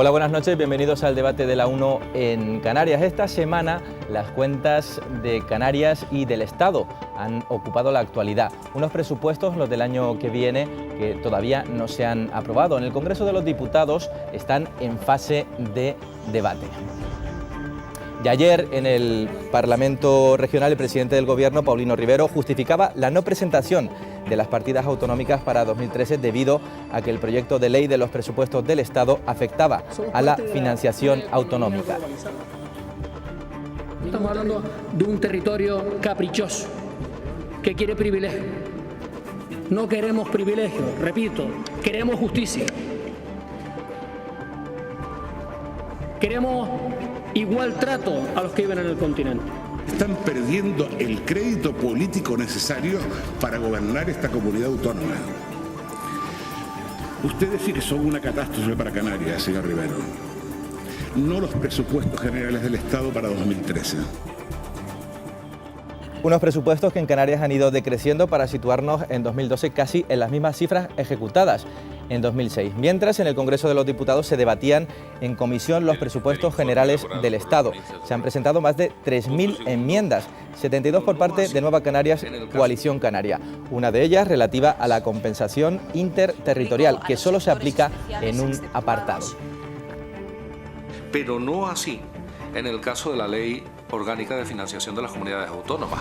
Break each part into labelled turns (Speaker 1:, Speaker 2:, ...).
Speaker 1: Hola, buenas noches, bienvenidos al debate de la 1 en Canarias. Esta semana las cuentas de Canarias y del Estado han ocupado la actualidad. Unos presupuestos, los del año que viene, que todavía no se han aprobado. En el Congreso de los Diputados están en fase de debate. Y ayer en el Parlamento Regional el presidente del Gobierno, Paulino Rivero, justificaba la no presentación de las partidas autonómicas para 2013 debido a que el proyecto de ley de los presupuestos del Estado afectaba a la financiación autonómica.
Speaker 2: Estamos hablando de un territorio caprichoso que quiere privilegios. No queremos privilegios, repito, queremos justicia. Queremos igual trato a los que viven en el continente.
Speaker 3: Están perdiendo el crédito político necesario para gobernar esta comunidad autónoma. Usted dice que son una catástrofe para Canarias, señor Rivero. No los presupuestos generales del Estado para 2013.
Speaker 1: Unos presupuestos que en Canarias han ido decreciendo para situarnos en 2012 casi en las mismas cifras ejecutadas en 2006. Mientras en el Congreso de los Diputados se debatían en comisión los presupuestos generales del Estado. Se han presentado más de 3.000 enmiendas, 72 por parte de Nueva Canarias, Coalición Canaria. Una de ellas relativa a la compensación interterritorial, que solo se aplica en un apartado.
Speaker 4: Pero no así en el caso de la Ley Orgánica de Financiación de las Comunidades Autónomas,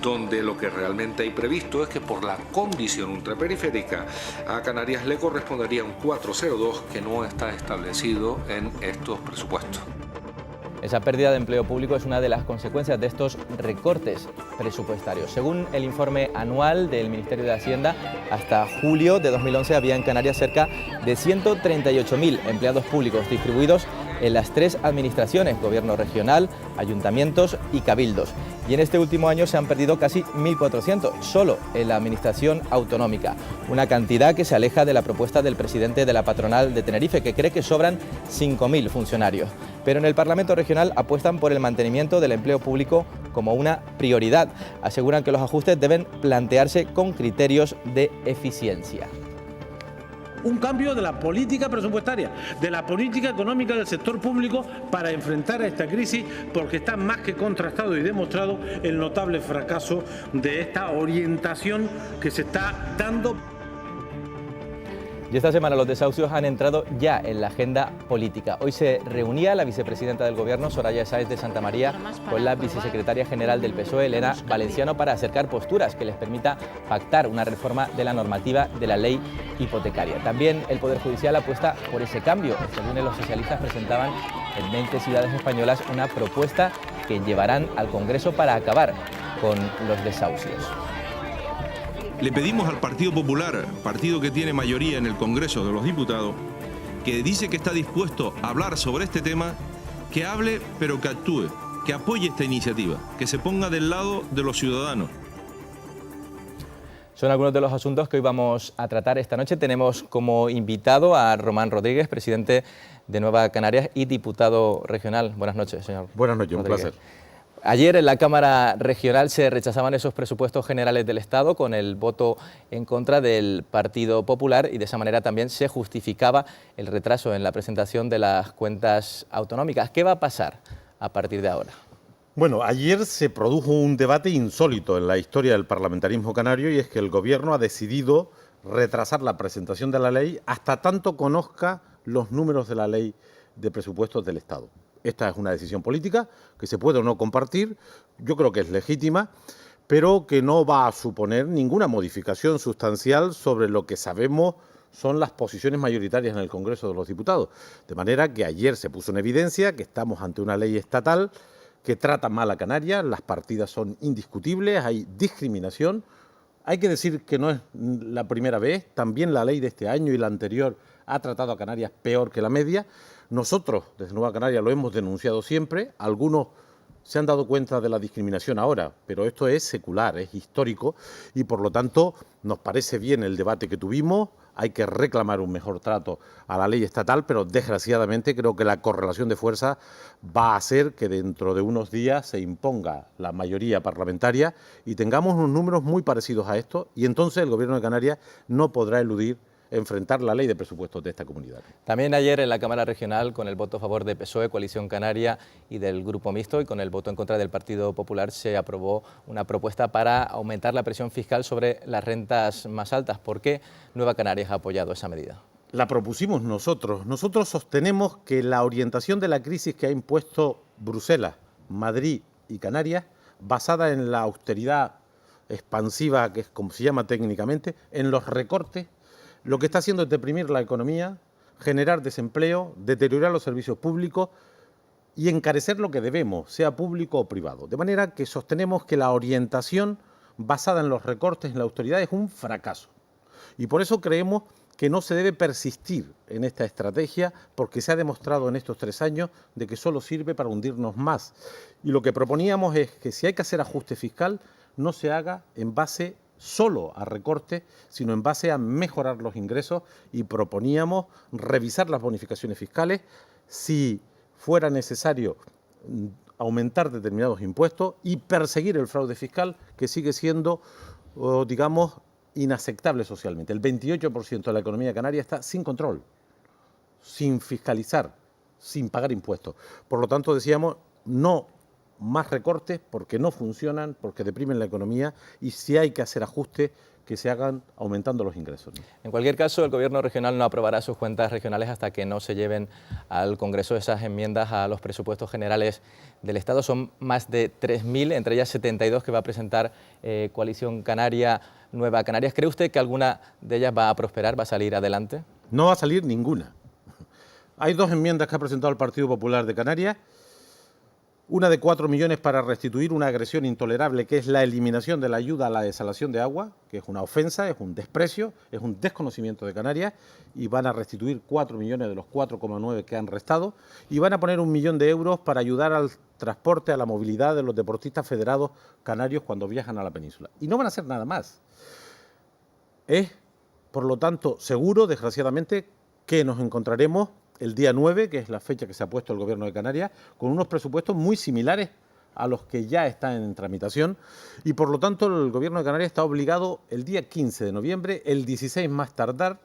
Speaker 4: donde lo que realmente hay previsto es que por la condición ultraperiférica a Canarias le correspondería un 402 que no está establecido en estos presupuestos.
Speaker 1: Esa pérdida de empleo público es una de las consecuencias de estos recortes presupuestarios. Según el informe anual del Ministerio de Hacienda, hasta julio de 2011 había en Canarias cerca de 138.000 empleados públicos distribuidos en las tres administraciones, gobierno regional, ayuntamientos y cabildos. Y en este último año se han perdido casi 1.400, solo en la administración autonómica. Una cantidad que se aleja de la propuesta del presidente de la patronal de Tenerife, que cree que sobran 5.000 funcionarios. Pero en el Parlamento Regional apuestan por el mantenimiento del empleo público como una prioridad. Aseguran que los ajustes deben plantearse con criterios de eficiencia.
Speaker 5: Un cambio de la política presupuestaria, de la política económica del sector público para enfrentar a esta crisis, porque está más que contrastado y demostrado el notable fracaso de esta orientación que se está dando.
Speaker 1: Y esta semana los desahucios han entrado ya en la agenda política. Hoy se reunía la vicepresidenta del Gobierno, Soraya Sáez de Santamaría, con la vicesecretaria general del PSOE, Elena Valenciano, para acercar posturas que les permita pactar una reforma de la normativa de la ley hipotecaria. También el Poder Judicial apuesta por ese cambio. Este lunes los socialistas presentaban en 20 ciudades españolas una propuesta que llevarán al Congreso para acabar con los desahucios.
Speaker 6: Le pedimos al Partido Popular, partido que tiene mayoría en el Congreso de los Diputados, que dice que está dispuesto a hablar sobre este tema, que hable pero que actúe, que apoye esta iniciativa, que se ponga del lado de los ciudadanos.
Speaker 1: Son algunos de los asuntos que hoy vamos a tratar esta noche. Tenemos como invitado a Román Rodríguez, presidente de Nueva Canarias y diputado regional. Buenas noches, señor.
Speaker 7: Buenas noches,
Speaker 1: Rodríguez.
Speaker 7: un placer.
Speaker 1: Ayer en la Cámara Regional se rechazaban esos presupuestos generales del Estado con el voto en contra del Partido Popular y de esa manera también se justificaba el retraso en la presentación de las cuentas autonómicas. ¿Qué va a pasar a partir de ahora?
Speaker 7: Bueno, ayer se produjo un debate insólito en la historia del parlamentarismo canario y es que el Gobierno ha decidido retrasar la presentación de la ley hasta tanto conozca los números de la ley de presupuestos del Estado. Esta es una decisión política que se puede o no compartir, yo creo que es legítima, pero que no va a suponer ninguna modificación sustancial sobre lo que sabemos son las posiciones mayoritarias en el Congreso de los Diputados. De manera que ayer se puso en evidencia que estamos ante una ley estatal que trata mal a Canarias, las partidas son indiscutibles, hay discriminación. Hay que decir que no es la primera vez, también la ley de este año y la anterior ha tratado a Canarias peor que la media. Nosotros, desde Nueva Canaria, lo hemos denunciado siempre. Algunos se han dado cuenta de la discriminación ahora, pero esto es secular, es histórico y, por lo tanto, nos parece bien el debate que tuvimos. Hay que reclamar un mejor trato a la ley estatal, pero desgraciadamente creo que la correlación de fuerzas va a hacer que dentro de unos días se imponga la mayoría parlamentaria y tengamos unos números muy parecidos a estos y entonces el Gobierno de Canarias no podrá eludir enfrentar la ley de presupuestos de esta comunidad.
Speaker 1: También ayer en la Cámara Regional, con el voto a favor de PSOE, Coalición Canaria y del Grupo Mixto, y con el voto en contra del Partido Popular, se aprobó una propuesta para aumentar la presión fiscal sobre las rentas más altas. ¿Por qué Nueva Canarias ha apoyado esa medida?
Speaker 7: La propusimos nosotros. Nosotros sostenemos que la orientación de la crisis que ha impuesto Bruselas, Madrid y Canarias, basada en la austeridad expansiva, que es como se llama técnicamente, en los recortes, lo que está haciendo es deprimir la economía, generar desempleo, deteriorar los servicios públicos y encarecer lo que debemos, sea público o privado. De manera que sostenemos que la orientación basada en los recortes, en la austeridad, es un fracaso. Y por eso creemos que no se debe persistir en esta estrategia, porque se ha demostrado en estos 3 años de que solo sirve para hundirnos más. Y lo que proponíamos es que si hay que hacer ajuste fiscal, no se haga en base solo a recortes, sino en base a mejorar los ingresos, y proponíamos revisar las bonificaciones fiscales, si fuera necesario aumentar determinados impuestos y perseguir el fraude fiscal, que sigue siendo, digamos, inaceptable socialmente. El 28% de la economía canaria está sin control, sin fiscalizar, sin pagar impuestos. Por lo tanto, decíamos, no más recortes porque no funcionan, porque deprimen la economía, y si hay que hacer ajustes, que se hagan aumentando los ingresos, ¿no?
Speaker 1: En cualquier caso, el Gobierno regional no aprobará sus cuentas regionales hasta que no se lleven al Congreso esas enmiendas a los presupuestos generales del Estado. Son más de 3.000, entre ellas 72 que va a presentar Coalición Canaria, Nueva Canarias. ¿Cree usted que alguna de ellas va a prosperar, va a salir adelante?
Speaker 7: No va a salir ninguna. Hay 2 enmiendas que ha presentado el Partido Popular de Canarias. Una de 4 millones para restituir una agresión intolerable, que es la eliminación de la ayuda a la desalación de agua, que es una ofensa, es un desprecio, es un desconocimiento de Canarias, y van a restituir 4 millones de los 4,9 que han restado, y van a poner 1 millón de euros para ayudar al transporte, a la movilidad de los deportistas federados canarios cuando viajan a la península. Y no van a hacer nada más. Es, por lo tanto, seguro, desgraciadamente, que nos encontraremos el día 9, que es la fecha que se ha puesto el Gobierno de Canarias, con unos presupuestos muy similares a los que ya están en tramitación, y por lo tanto el Gobierno de Canarias está obligado el día 15 de noviembre, el 16 más tardar,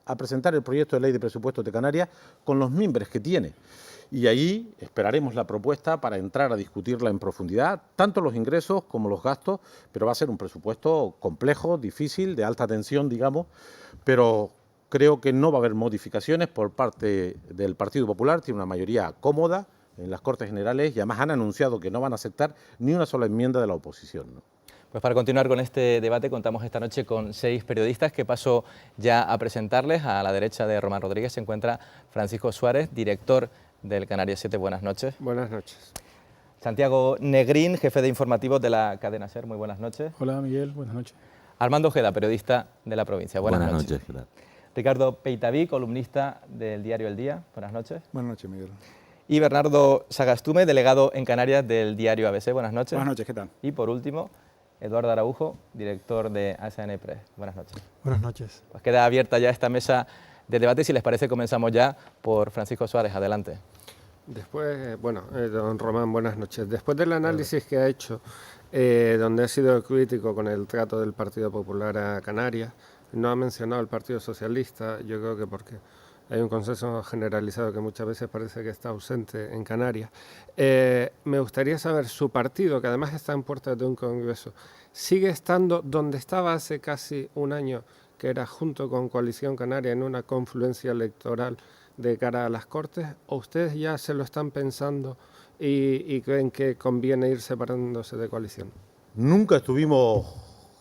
Speaker 7: a presentar el proyecto de ley de presupuestos de Canarias con los mimbres que tiene. Y ahí esperaremos la propuesta para entrar a discutirla en profundidad, tanto los ingresos como los gastos, pero va a ser un presupuesto complejo, difícil, de alta tensión, digamos, pero creo que no va a haber modificaciones por parte del Partido Popular. Tiene una mayoría cómoda en las Cortes Generales y además han anunciado que no van a aceptar ni una sola enmienda de la oposición, ¿no?
Speaker 1: Pues para continuar con este debate contamos esta noche con 6 periodistas que paso ya a presentarles. A la derecha de Román Rodríguez se encuentra Francisco Suárez, director del Canarias 7. Buenas noches.
Speaker 8: Buenas noches.
Speaker 1: Santiago Negrín, jefe de informativos de la cadena SER. Muy buenas noches.
Speaker 9: Hola Miguel, buenas noches.
Speaker 1: Armando Ojeda, periodista de La Provincia. Buenas noches.
Speaker 10: ¿Qué tal?
Speaker 1: Ricardo Peitaví, columnista del diario El Día. Buenas noches.
Speaker 9: Buenas noches, Miguel.
Speaker 1: Y Bernardo Sagastume, delegado en Canarias del diario ABC. Buenas noches.
Speaker 9: Buenas noches, ¿qué tal?
Speaker 1: Y por último, Eduardo Araujo, director de ASN Press. Buenas noches.
Speaker 11: Buenas noches.
Speaker 1: Pues queda abierta ya esta mesa de debate. Si les parece, comenzamos ya por Francisco Suárez. Adelante.
Speaker 8: Después, don Román, buenas noches. Después del análisis que ha hecho, donde ha sido crítico con el trato del Partido Popular a Canarias, no ha mencionado el Partido Socialista, yo creo que porque hay un consenso generalizado que muchas veces parece que está ausente en Canarias. Me gustaría saber, su partido, que además está en puertas de un congreso, ¿sigue estando donde estaba hace casi un año, que era junto con Coalición Canaria en una confluencia electoral de cara a las Cortes, o ustedes ya se lo están pensando y creen que conviene ir separándose de coalición?
Speaker 7: Nunca estuvimos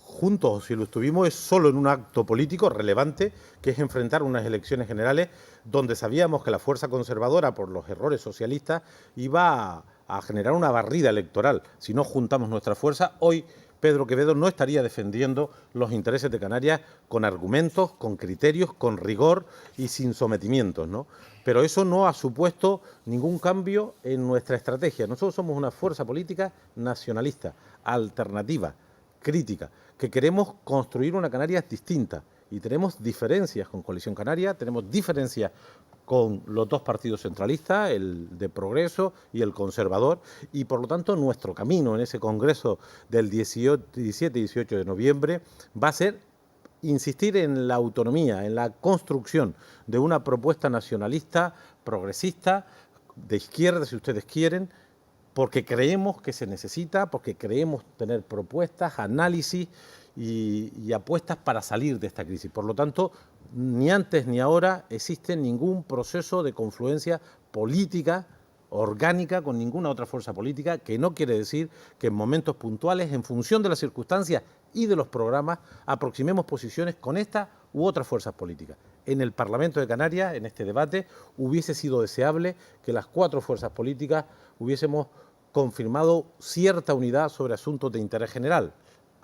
Speaker 7: juntos, si lo estuvimos es solo en un acto político relevante, que es enfrentar unas elecciones generales donde sabíamos que la fuerza conservadora, por los errores socialistas, iba a generar una barrida electoral. Si no juntamos nuestra fuerza, hoy Pedro Quevedo no estaría defendiendo los intereses de Canarias con argumentos, con criterios, con rigor y sin sometimientos, ¿no? Pero eso no ha supuesto ningún cambio en nuestra estrategia. Nosotros somos una fuerza política nacionalista, alternativa, crítica, que queremos construir una Canarias distinta, y tenemos diferencias con Coalición Canaria, tenemos diferencias con los 2 partidos centralistas, el de Progreso y el Conservador, y por lo tanto nuestro camino en ese congreso del 17 y 18 de noviembre va a ser insistir en la autonomía, en la construcción de una propuesta nacionalista, progresista, de izquierda, si ustedes quieren, porque creemos que se necesita, porque creemos tener propuestas, análisis y apuestas para salir de esta crisis. Por lo tanto, ni antes ni ahora existe ningún proceso de confluencia política orgánica con ninguna otra fuerza política, que no quiere decir que en momentos puntuales, en función de las circunstancias y de los programas, aproximemos posiciones con esta u otras fuerzas políticas. En el Parlamento de Canarias, en este debate, hubiese sido deseable que las 4 fuerzas políticas hubiésemos confirmado cierta unidad sobre asuntos de interés general.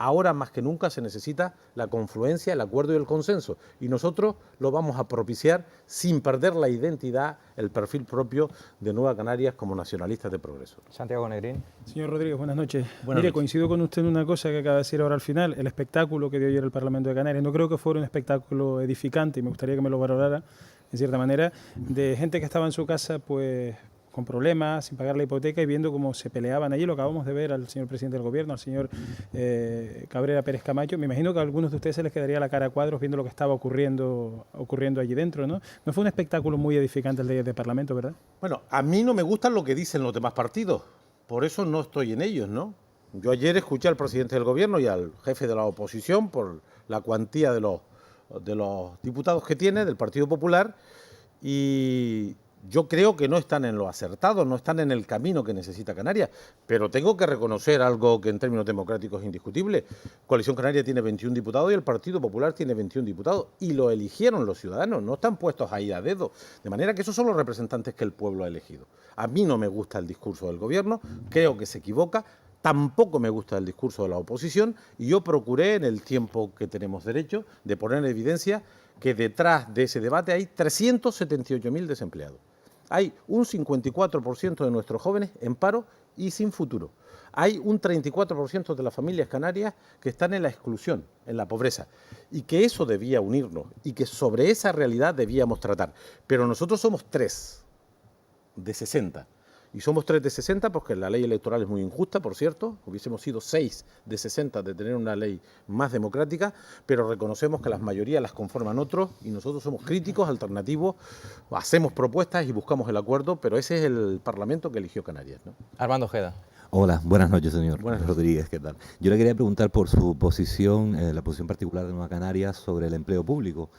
Speaker 7: Ahora más que nunca se necesita la confluencia, el acuerdo y el consenso. Y nosotros lo vamos a propiciar sin perder la identidad, el perfil propio de Nueva Canarias como nacionalistas de progreso.
Speaker 1: Santiago Negrín.
Speaker 9: Señor Rodríguez, buenas noches.
Speaker 7: Buenas
Speaker 9: Mire,
Speaker 7: noches.
Speaker 9: coincido con usted en una cosa que acaba de decir ahora al final, el espectáculo que dio ayer el Parlamento de Canarias. No creo que fuera un espectáculo edificante, y me gustaría que me lo valorara, en cierta manera, de gente que estaba en su casa, pues con problemas, sin pagar la hipoteca y viendo cómo se peleaban allí. Lo acabamos de ver al señor presidente del gobierno, al señor Cabrera Pérez Camacho. Me imagino que a algunos de ustedes se les quedaría la cara a cuadros viendo lo que estaba ocurriendo allí dentro, ¿no? No fue un espectáculo muy edificante el de ayer del Parlamento, ¿verdad?
Speaker 7: Bueno, a mí no me gusta lo que dicen los demás partidos, por eso no estoy en ellos, ¿no? Yo ayer escuché al presidente del gobierno y al jefe de la oposición por la cuantía de los diputados que tiene del Partido Popular, y yo creo que no están en lo acertado, no están en el camino que necesita Canarias, pero tengo que reconocer algo que en términos democráticos es indiscutible. Coalición Canaria tiene 21 diputados y el Partido Popular tiene 21 diputados, y lo eligieron los ciudadanos, no están puestos ahí a dedo, de manera que esos son los representantes que el pueblo ha elegido. A mí no me gusta el discurso del gobierno, creo que se equivoca. Tampoco me gusta el discurso de la oposición, y yo procuré, en el tiempo que tenemos derecho, de poner en evidencia que detrás de ese debate hay 378.000 desempleados. Hay un 54% de nuestros jóvenes en paro y sin futuro. Hay un 34% de las familias canarias que están en la exclusión, en la pobreza, y que eso debía unirnos y que sobre esa realidad debíamos tratar. Pero nosotros somos 3 de 60. Y somos 3 de 60 porque la ley electoral es muy injusta, por cierto. Hubiésemos sido 6 de 60 de tener una ley más democrática, pero reconocemos que las mayorías las conforman otros y nosotros somos críticos, alternativos, hacemos propuestas y buscamos el acuerdo, pero ese es el Parlamento que eligió Canarias, ¿no?
Speaker 1: Armando Ojeda.
Speaker 10: Hola, buenas noches, señor
Speaker 7: Buenas noches.
Speaker 10: Rodríguez, ¿qué tal? Yo le quería preguntar por su posición, la posición particular de Nueva Canarias sobre el empleo público.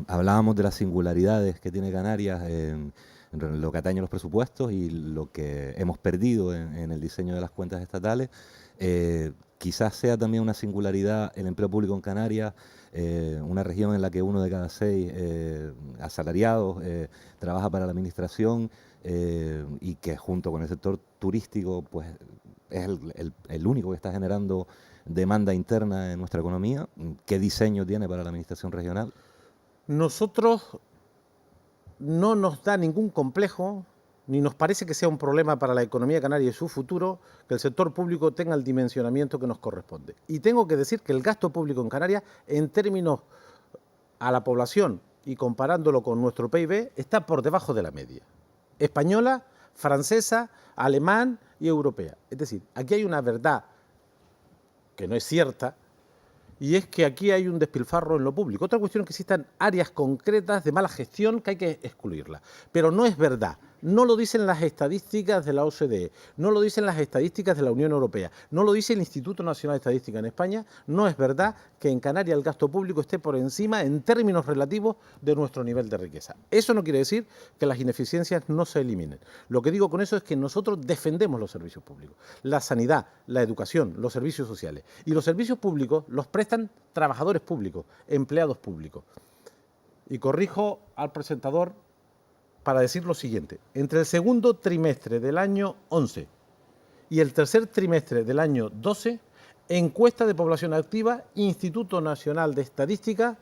Speaker 10: Hablábamos de las singularidades que tiene Canarias en lo que atañe a los presupuestos y lo que hemos perdido en el diseño de las cuentas estatales. Quizás sea también una singularidad el empleo público en Canarias, una región en la que 1 de cada 6 asalariados trabaja para la administración, y que junto con el sector turístico pues es el único que está generando demanda interna en nuestra economía. ¿Qué diseño tiene para la administración regional?
Speaker 7: Nosotros no nos da ningún complejo, ni nos parece que sea un problema para la economía canaria y su futuro, que el sector público tenga el dimensionamiento que nos corresponde. Y tengo que decir que el gasto público en Canarias, en términos a la población y comparándolo con nuestro PIB, está por debajo de la media española, francesa, alemán y europea. Es decir, aquí hay una verdad que no es cierta, y es que aquí hay un despilfarro en lo público. Otra cuestión es que existan áreas concretas de mala gestión que hay que excluirlas. Pero no es verdad. No lo dicen las estadísticas de la OCDE, no lo dicen las estadísticas de la Unión Europea, no lo dice el Instituto Nacional de Estadística en España. No es verdad que en Canarias el gasto público esté por encima, en términos relativos, de nuestro nivel de riqueza. Eso no quiere decir que las ineficiencias no se eliminen. Lo que digo con eso es que nosotros defendemos los servicios públicos, la sanidad, la educación, los servicios sociales. Y los servicios públicos los prestan trabajadores públicos, empleados públicos. Y corrijo al presentador para decir lo siguiente: entre el segundo trimestre del año 11 y el tercer trimestre del año 12, encuesta de población activa, Instituto Nacional de Estadística,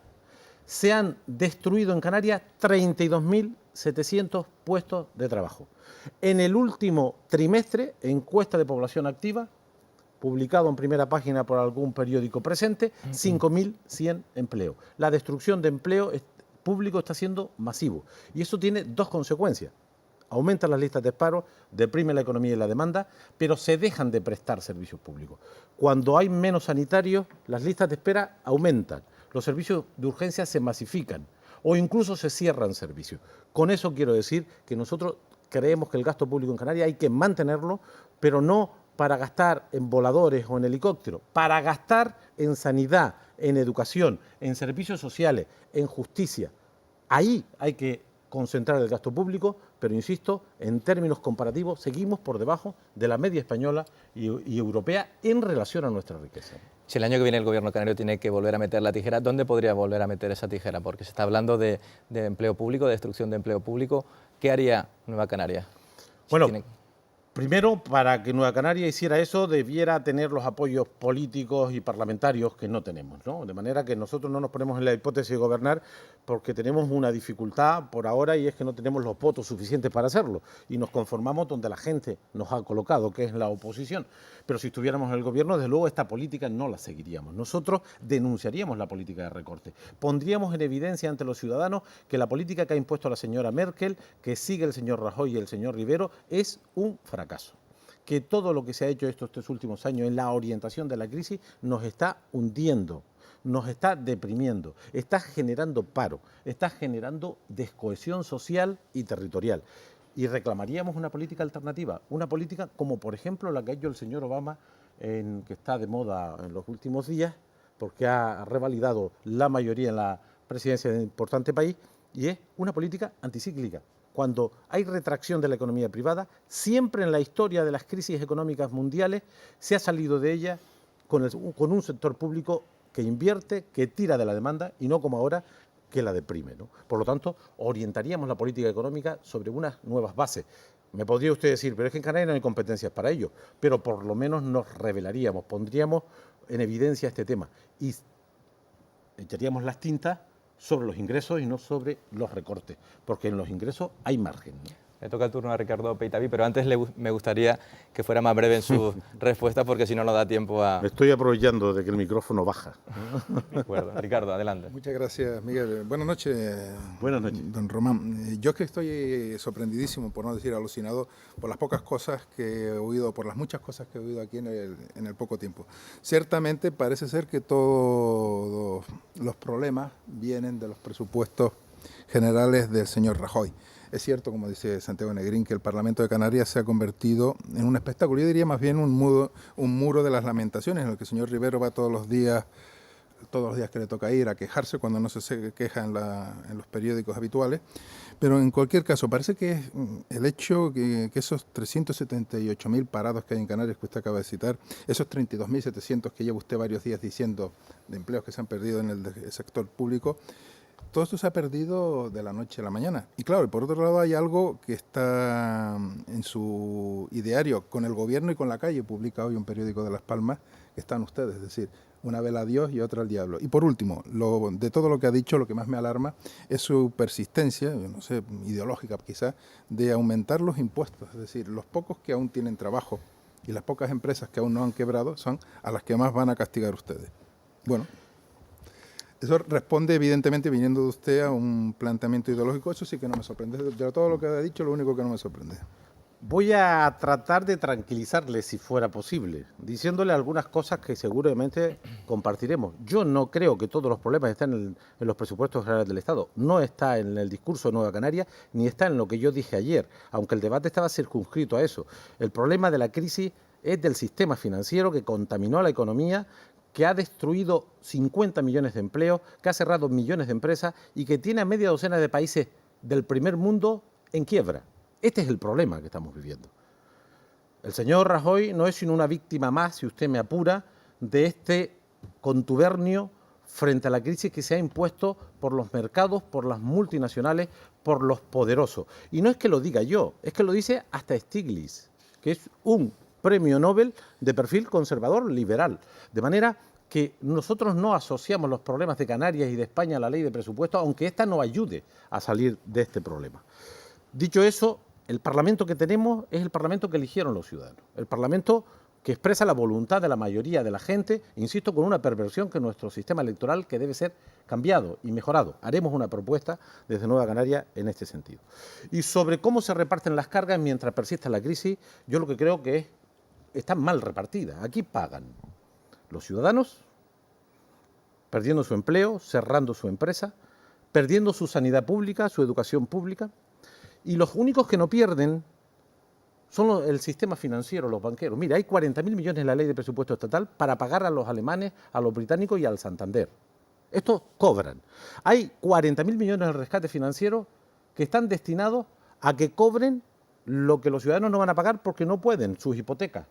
Speaker 7: se han destruido en Canarias 32.700 puestos de trabajo. En el último trimestre, encuesta de población activa, publicado en primera página por algún periódico presente, 5.100 empleos. La destrucción de empleo público está siendo masivo, y eso tiene 2 consecuencias. Aumentan las listas de paro, deprime la economía y la demanda, pero se dejan de prestar servicios públicos. Cuando hay menos sanitarios, las listas de espera aumentan. los servicios de urgencia se masifican o incluso se cierran servicios. Con eso quiero decir que nosotros creemos que el gasto público en Canarias hay que mantenerlo, pero no para gastar en voladores o en helicópteros, para gastar en sanidad, en educación, en servicios sociales, en justicia. Ahí hay que concentrar el gasto público, pero insisto, en términos comparativos seguimos por debajo de la media española y europea en relación a nuestra riqueza.
Speaker 1: Si el año que viene el gobierno canario tiene que volver a meter la tijera, ¿dónde podría volver a meter esa tijera? Porque se está hablando de empleo público, de destrucción de empleo público. ¿Qué haría Nueva Canaria?
Speaker 7: Bueno, primero, para que Nueva Canaria hiciera eso, debiera tener los apoyos políticos y parlamentarios que no tenemos, ¿no? De manera que nosotros no nos ponemos en la hipótesis de gobernar porque tenemos una dificultad por ahora y es que no tenemos los votos suficientes para hacerlo y nos conformamos donde la gente nos ha colocado, que es la oposición. Pero si estuviéramos en el gobierno, desde luego esta política no la seguiríamos. Nosotros denunciaríamos la política de recorte. Pondríamos en evidencia ante los ciudadanos que la política que ha impuesto la señora Merkel, que sigue el señor Rajoy y el señor Rivero, es un fracaso. Que todo lo que se ha hecho estos 3 últimos años en la orientación de la crisis nos está hundiendo, nos está deprimiendo, está generando paro, está generando descohesión social y territorial. Y reclamaríamos una política alternativa, una política como por ejemplo la que ha hecho el señor Obama, que está de moda en los últimos días, porque ha revalidado la mayoría en la presidencia de un importante país, y es una política anticíclica. Cuando hay retracción de la economía privada, siempre en la historia de las crisis económicas mundiales se ha salido de ella con un sector público que invierte, que tira de la demanda y no como ahora que la deprime, ¿no? Por lo tanto, orientaríamos la política económica sobre unas nuevas bases. Me podría usted decir, pero es que en Canarias no hay competencias para ello, pero por lo menos nos revelaríamos, pondríamos en evidencia este tema y echaríamos las tintas sobre los ingresos y no sobre los recortes, porque en los ingresos hay margen, ¿no?
Speaker 1: Le toca el turno a Ricardo Peitaví, pero antes me gustaría que fuera más breve en su respuesta, porque si no, no da tiempo a...
Speaker 7: Me estoy aprovechando de que el micrófono baja.
Speaker 1: De acuerdo. Ricardo, adelante.
Speaker 11: Muchas gracias, Miguel. Buenas noches.
Speaker 7: Buenas noches.
Speaker 11: Don Román. Yo es que estoy sorprendidísimo, por no decir alucinado, por las pocas cosas que he oído, por las muchas cosas que he oído aquí en el poco tiempo. Ciertamente parece ser que todos los problemas vienen de los presupuestos generales del señor Rajoy. Es cierto, como dice Santiago Negrín, que el Parlamento de Canarias se ha convertido en un espectáculo. Yo diría más bien un muro de las lamentaciones, en el que el señor Rivero va todos los días que le toca ir a quejarse cuando no se queja en los periódicos habituales. Pero en cualquier caso, parece que el hecho que esos 378.000 parados que hay en Canarias, que usted acaba de citar, esos 32.700 que lleva usted varios días diciendo de empleos que se han perdido en el sector público, todo esto se ha perdido de la noche a la mañana. Y claro, por otro lado hay algo que está en su ideario con el gobierno y con la calle, publica hoy un periódico de Las Palmas, que están ustedes, es decir, una vela a Dios y otra al diablo. Y por último, de todo lo que ha dicho, lo que más me alarma es su persistencia, no sé, ideológica quizás, de aumentar los impuestos. Es decir, los pocos que aún tienen trabajo y las pocas empresas que aún no han quebrado son a las que más van a castigar ustedes. Bueno, eso responde, evidentemente, viniendo de usted a un planteamiento ideológico. Eso sí que no me sorprende. De todo lo que ha dicho, lo único que no me sorprende.
Speaker 7: Voy a tratar de tranquilizarle, si fuera posible, diciéndole algunas cosas que seguramente compartiremos. Yo no creo que todos los problemas estén en los presupuestos generales del Estado. No está en el discurso de Nueva Canaria, ni está en lo que yo dije ayer, aunque el debate estaba circunscrito a eso. El problema de la crisis es del sistema financiero que contaminó a la economía, que ha destruido 50 millones de empleos, que ha cerrado millones de empresas y que tiene a media docena de países del primer mundo en quiebra. Este es el problema que estamos viviendo. El señor Rajoy no es sino una víctima más, si usted me apura, de este contubernio frente a la crisis que se ha impuesto por los mercados, por las multinacionales, por los poderosos. Y no es que lo diga yo, es que lo dice hasta Stiglitz, que es un premio Nobel de perfil conservador liberal. De manera que nosotros no asociamos los problemas de Canarias y de España a la ley de presupuesto, aunque ésta no ayude a salir de este problema. Dicho eso, el Parlamento que tenemos es el Parlamento que eligieron los ciudadanos, el Parlamento que expresa la voluntad de la mayoría de la gente, insisto, con una perversión que nuestro sistema electoral que debe ser cambiado y mejorado. Haremos una propuesta desde Nueva Canaria en este sentido. Y sobre cómo se reparten las cargas mientras persista la crisis, yo lo que creo que están mal repartidas. Aquí pagan los ciudadanos perdiendo su empleo, cerrando su empresa, perdiendo su sanidad pública, su educación pública, y los únicos que no pierden son el sistema financiero, los banqueros. Mira, hay 40.000 millones en la ley de presupuesto estatal para pagar a los alemanes, a los británicos y al Santander. Estos cobran. Hay 40.000 millones de rescate financiero que están destinados a que cobren lo que los ciudadanos no van a pagar porque no pueden, sus hipotecas.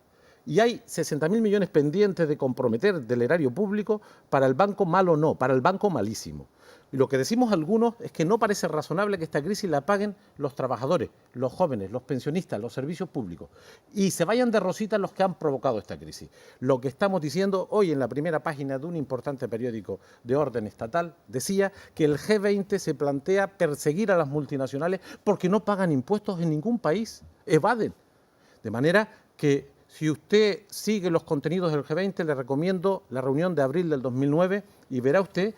Speaker 7: Y hay 60.000 millones pendientes de comprometer del erario público para el banco malo no, para el banco malísimo. Y lo que decimos algunos es que no parece razonable que esta crisis la paguen los trabajadores, los jóvenes, los pensionistas, los servicios públicos. Y se vayan de rosita los que han provocado esta crisis. Lo que estamos diciendo hoy en la primera página de un importante periódico de orden estatal decía que el G20 se plantea perseguir a las multinacionales porque no pagan impuestos en ningún país, evaden. De manera que si usted sigue los contenidos del G20, le recomiendo la reunión de abril del 2009 y verá usted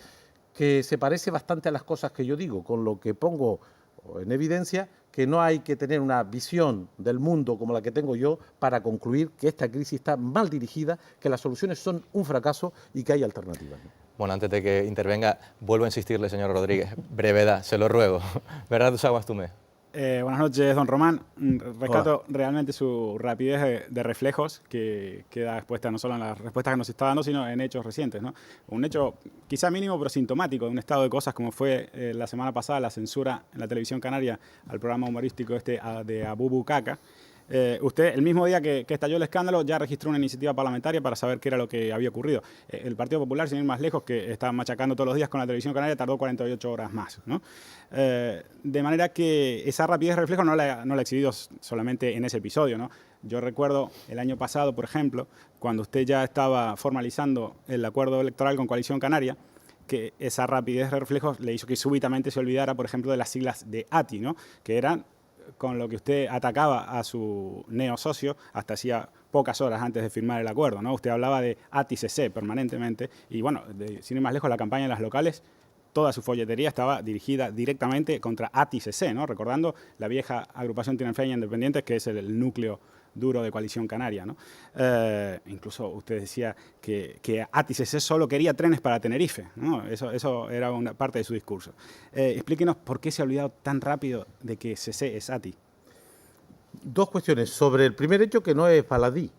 Speaker 7: que se parece bastante a las cosas que yo digo, con lo que pongo en evidencia que no hay que tener una visión del mundo como la que tengo yo para concluir que esta crisis está mal dirigida, que las soluciones son un fracaso y que hay alternativas.
Speaker 1: Bueno, antes de que intervenga, vuelvo a insistirle, señor Rodríguez, brevedad, se lo ruego. ¿Verdad, Usaguas Tumé?
Speaker 12: Buenas noches, don Román. Rescato realmente su rapidez de reflejos que da respuesta no solo en las respuestas que nos está dando, sino en hechos recientes, ¿no? Un hecho quizá mínimo, pero sintomático de un estado de cosas como fue la semana pasada la censura en la televisión canaria al programa humorístico de Abubu Caca. Usted, el mismo día que estalló el escándalo, ya registró una iniciativa parlamentaria para saber qué era lo que había ocurrido. El Partido Popular, sin ir más lejos, que está machacando todos los días con la televisión canaria, tardó 48 horas más, ¿no? De manera que esa rapidez de reflejo no la ha exhibido solamente en ese episodio, ¿no? Yo recuerdo el año pasado, por ejemplo, cuando usted ya estaba formalizando el acuerdo electoral con Coalición Canaria, que esa rapidez de reflejos le hizo que súbitamente se olvidara, por ejemplo, de las siglas de ATI, ¿no? Que eran con lo que usted atacaba a su neosocio hasta hacía pocas horas antes de firmar el acuerdo, ¿no? Usted hablaba de ATI-CC permanentemente y, bueno, sin ir más lejos, la campaña en las locales, toda su folletería estaba dirigida directamente contra ATI-CC, ¿no? Recordando la vieja agrupación tinerfeña Independientes, que es el núcleo duro de Coalición Canaria, ¿no? Incluso usted decía que ATI-CC solo quería trenes para Tenerife, ¿no? Eso era una parte de su discurso. Explíquenos por qué se ha olvidado tan rápido de que CC es ATI.
Speaker 7: Dos cuestiones. Sobre el primer hecho, que no es baladí.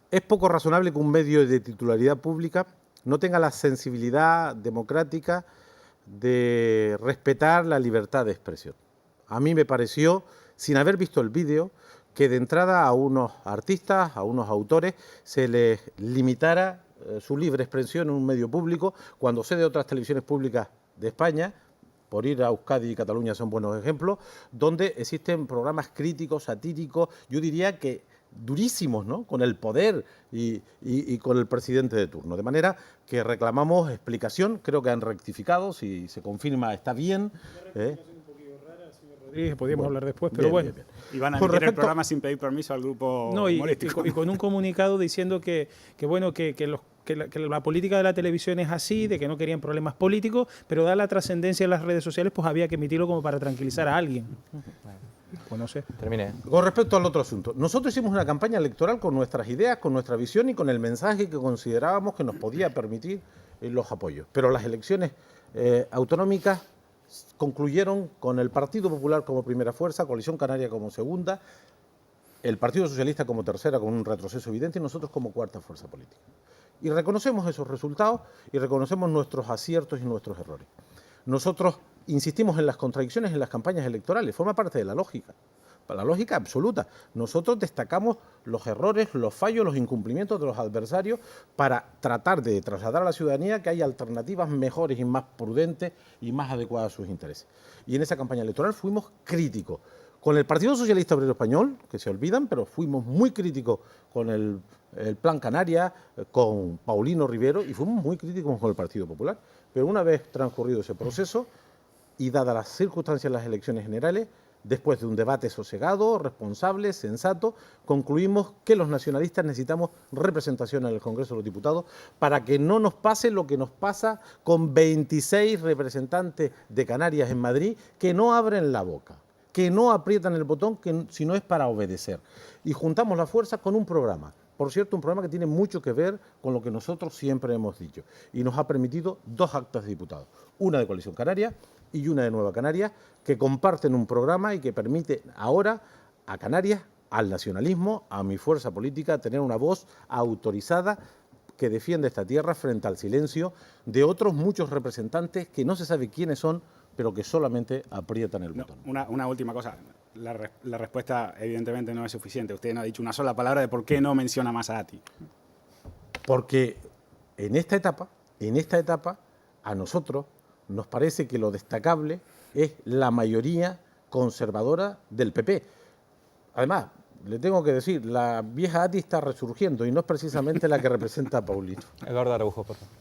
Speaker 7: Es poco razonable que un medio de titularidad pública no tenga la sensibilidad democrática de respetar la libertad de expresión. A mí me pareció, sin haber visto el vídeo, que de entrada a unos artistas, a unos autores, se les limitara su libre expresión en un medio público, cuando sé de otras televisiones públicas de España, por ir a Euskadi y Cataluña son buenos ejemplos, donde existen programas críticos, satíricos, yo diría que durísimos, ¿no?, con el poder y con el presidente de turno. De manera que reclamamos explicación, creo que han rectificado, si se confirma está bien.
Speaker 9: Podríamos hablar después, pero bueno.
Speaker 12: Y van a emitir el programa sin pedir permiso al grupo humorístico.
Speaker 9: Y con un comunicado diciendo que la política de la televisión es así, de que no querían problemas políticos, pero da la trascendencia en las redes sociales, pues había que emitirlo como para tranquilizar a alguien. Pues no sé.
Speaker 1: Termine.
Speaker 7: Con respecto al otro asunto, nosotros hicimos una campaña electoral con nuestras ideas, con nuestra visión y con el mensaje que considerábamos que nos podía permitir los apoyos. Pero las elecciones autonómicas concluyeron con el Partido Popular como primera fuerza, Coalición Canaria como segunda, el Partido Socialista como tercera, con un retroceso evidente, y nosotros como cuarta fuerza política. Y reconocemos esos resultados y reconocemos nuestros aciertos y nuestros errores. Nosotros insistimos en las contradicciones en las campañas electorales, forma parte de la lógica absoluta. Nosotros destacamos los errores, los fallos, los incumplimientos de los adversarios para tratar de trasladar a la ciudadanía que hay alternativas mejores y más prudentes y más adecuadas a sus intereses. Y en esa campaña electoral fuimos críticos con el Partido Socialista Obrero Español, que se olvidan, pero fuimos muy críticos con el Plan Canarias, con Paulino Rivero, y fuimos muy críticos con el Partido Popular. Pero una vez transcurrido ese proceso y dadas las circunstancias de las elecciones generales, después de un debate sosegado, responsable, sensato, concluimos que los nacionalistas necesitamos representación en el Congreso de los Diputados para que no nos pase lo que nos pasa con 26 representantes de Canarias en Madrid que no abren la boca, que no aprietan el botón, si no es para obedecer. Y juntamos la fuerza con un programa Por cierto, un programa que tiene mucho que ver con lo que nosotros siempre hemos dicho y nos ha permitido 2 actas de diputados, una de Coalición Canaria y una de Nueva Canarias, que comparten un programa y que permite ahora a Canarias, al nacionalismo, a mi fuerza política, tener una voz autorizada que defiende esta tierra frente al silencio de otros muchos representantes que no se sabe quiénes son, pero que solamente aprietan el botón.
Speaker 12: Una última cosa. La respuesta evidentemente no es suficiente. Usted no ha dicho una sola palabra de por qué no menciona más a ATI.
Speaker 7: Porque en esta etapa, a nosotros nos parece que lo destacable es la mayoría conservadora del PP. Además, le tengo que decir, la vieja ATI está resurgiendo y no es precisamente la que representa a Paulito.
Speaker 1: Eduardo Araujo, por favor.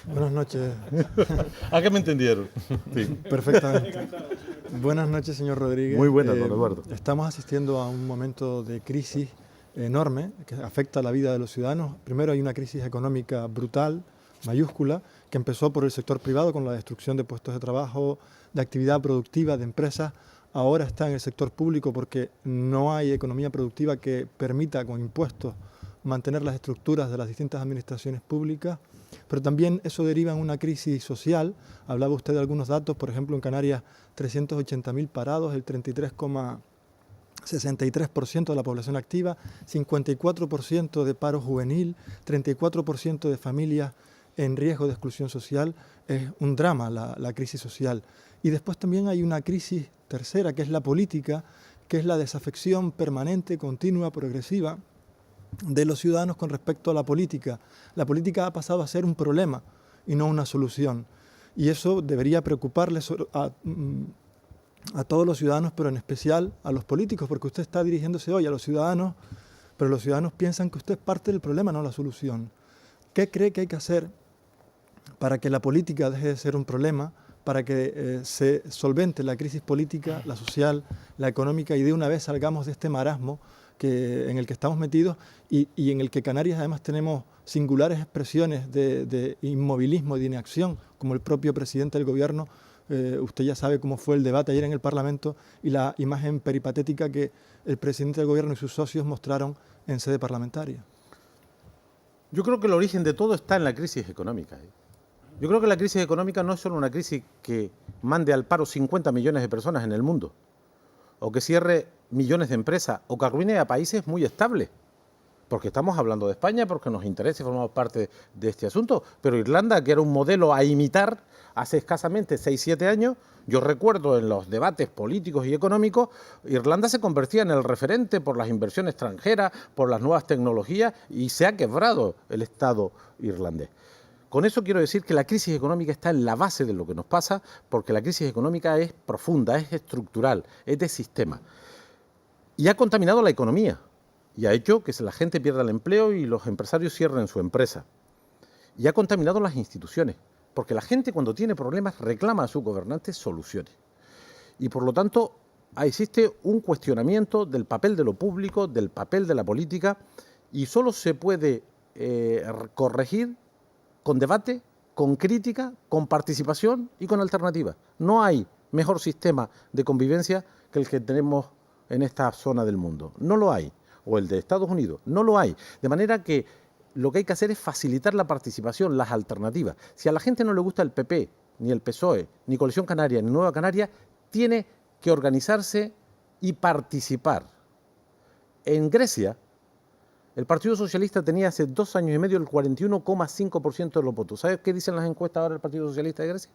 Speaker 13: Buenas noches.
Speaker 7: ¿A qué me entendieron? Sí.
Speaker 13: Perfectamente. Buenas noches, señor Rodríguez.
Speaker 7: Muy buenas, don Eduardo.
Speaker 13: Estamos asistiendo a un momento de crisis enorme que afecta a la vida de los ciudadanos. Primero hay una crisis económica brutal, mayúscula, que empezó por el sector privado con la destrucción de puestos de trabajo, de actividad productiva, de empresas. Ahora está en el sector público porque no hay economía productiva que permita con impuestos mantener las estructuras de las distintas administraciones públicas, pero también eso deriva en una crisis social. Hablaba usted de algunos datos, por ejemplo, en Canarias 380.000 parados, el 33,63% de la población activa, 54% de paro juvenil, 34% de familias en riesgo de exclusión social. Es un drama la crisis social. Y después también hay una crisis tercera, que es la política, que es la desafección permanente, continua, progresiva de los ciudadanos con respecto a la política. La política ha pasado a ser un problema y no una solución. Y eso debería preocuparles a todos los ciudadanos, pero en especial a los políticos, porque usted está dirigiéndose hoy a los ciudadanos, pero los ciudadanos piensan que usted es parte del problema, no la solución. ¿Qué cree que hay que hacer para que la política deje de ser un problema, para que se solvente la crisis política, la social, la económica y de una vez salgamos de este marasmo en el que estamos metidos y en el que Canarias además tenemos singulares expresiones de inmovilismo y de inacción, como el propio presidente del gobierno? Usted ya sabe cómo fue el debate ayer en el Parlamento y la imagen peripatética que el presidente del gobierno y sus socios mostraron en sede parlamentaria.
Speaker 7: Yo creo que el origen de todo está en la crisis económica. Yo creo que la crisis económica no es solo una crisis que mande al paro 50 millones de personas en el mundo, o que cierre millones de empresas, o que arruine a países muy estables. Porque estamos hablando de España, porque nos interesa y formamos parte de este asunto. Pero Irlanda, que era un modelo a imitar hace escasamente 6-7 años, yo recuerdo en los debates políticos y económicos, Irlanda se convertía en el referente por las inversiones extranjeras, por las nuevas tecnologías, y se ha quebrado el Estado irlandés. Con eso quiero decir que la crisis económica está en la base de lo que nos pasa, porque la crisis económica es profunda, es estructural, es de sistema. Y ha contaminado la economía, y ha hecho que la gente pierda el empleo y los empresarios cierren su empresa. Y ha contaminado las instituciones, porque la gente cuando tiene problemas reclama a sus gobernantes soluciones. Y por lo tanto existe un cuestionamiento del papel de lo público, del papel de la política, y solo se puede corregir con debate, con crítica, con participación y con alternativas. No hay mejor sistema de convivencia que el que tenemos en esta zona del mundo. No lo hay. O el de Estados Unidos. No lo hay. De manera que lo que hay que hacer es facilitar la participación, las alternativas. Si a la gente no le gusta el PP, ni el PSOE, ni Coalición Canaria, ni Nueva Canaria, tiene que organizarse y participar. En Grecia, el Partido Socialista tenía hace 2 años y medio el 41,5% de los votos. ¿Sabes qué dicen las encuestas ahora del Partido Socialista de Grecia?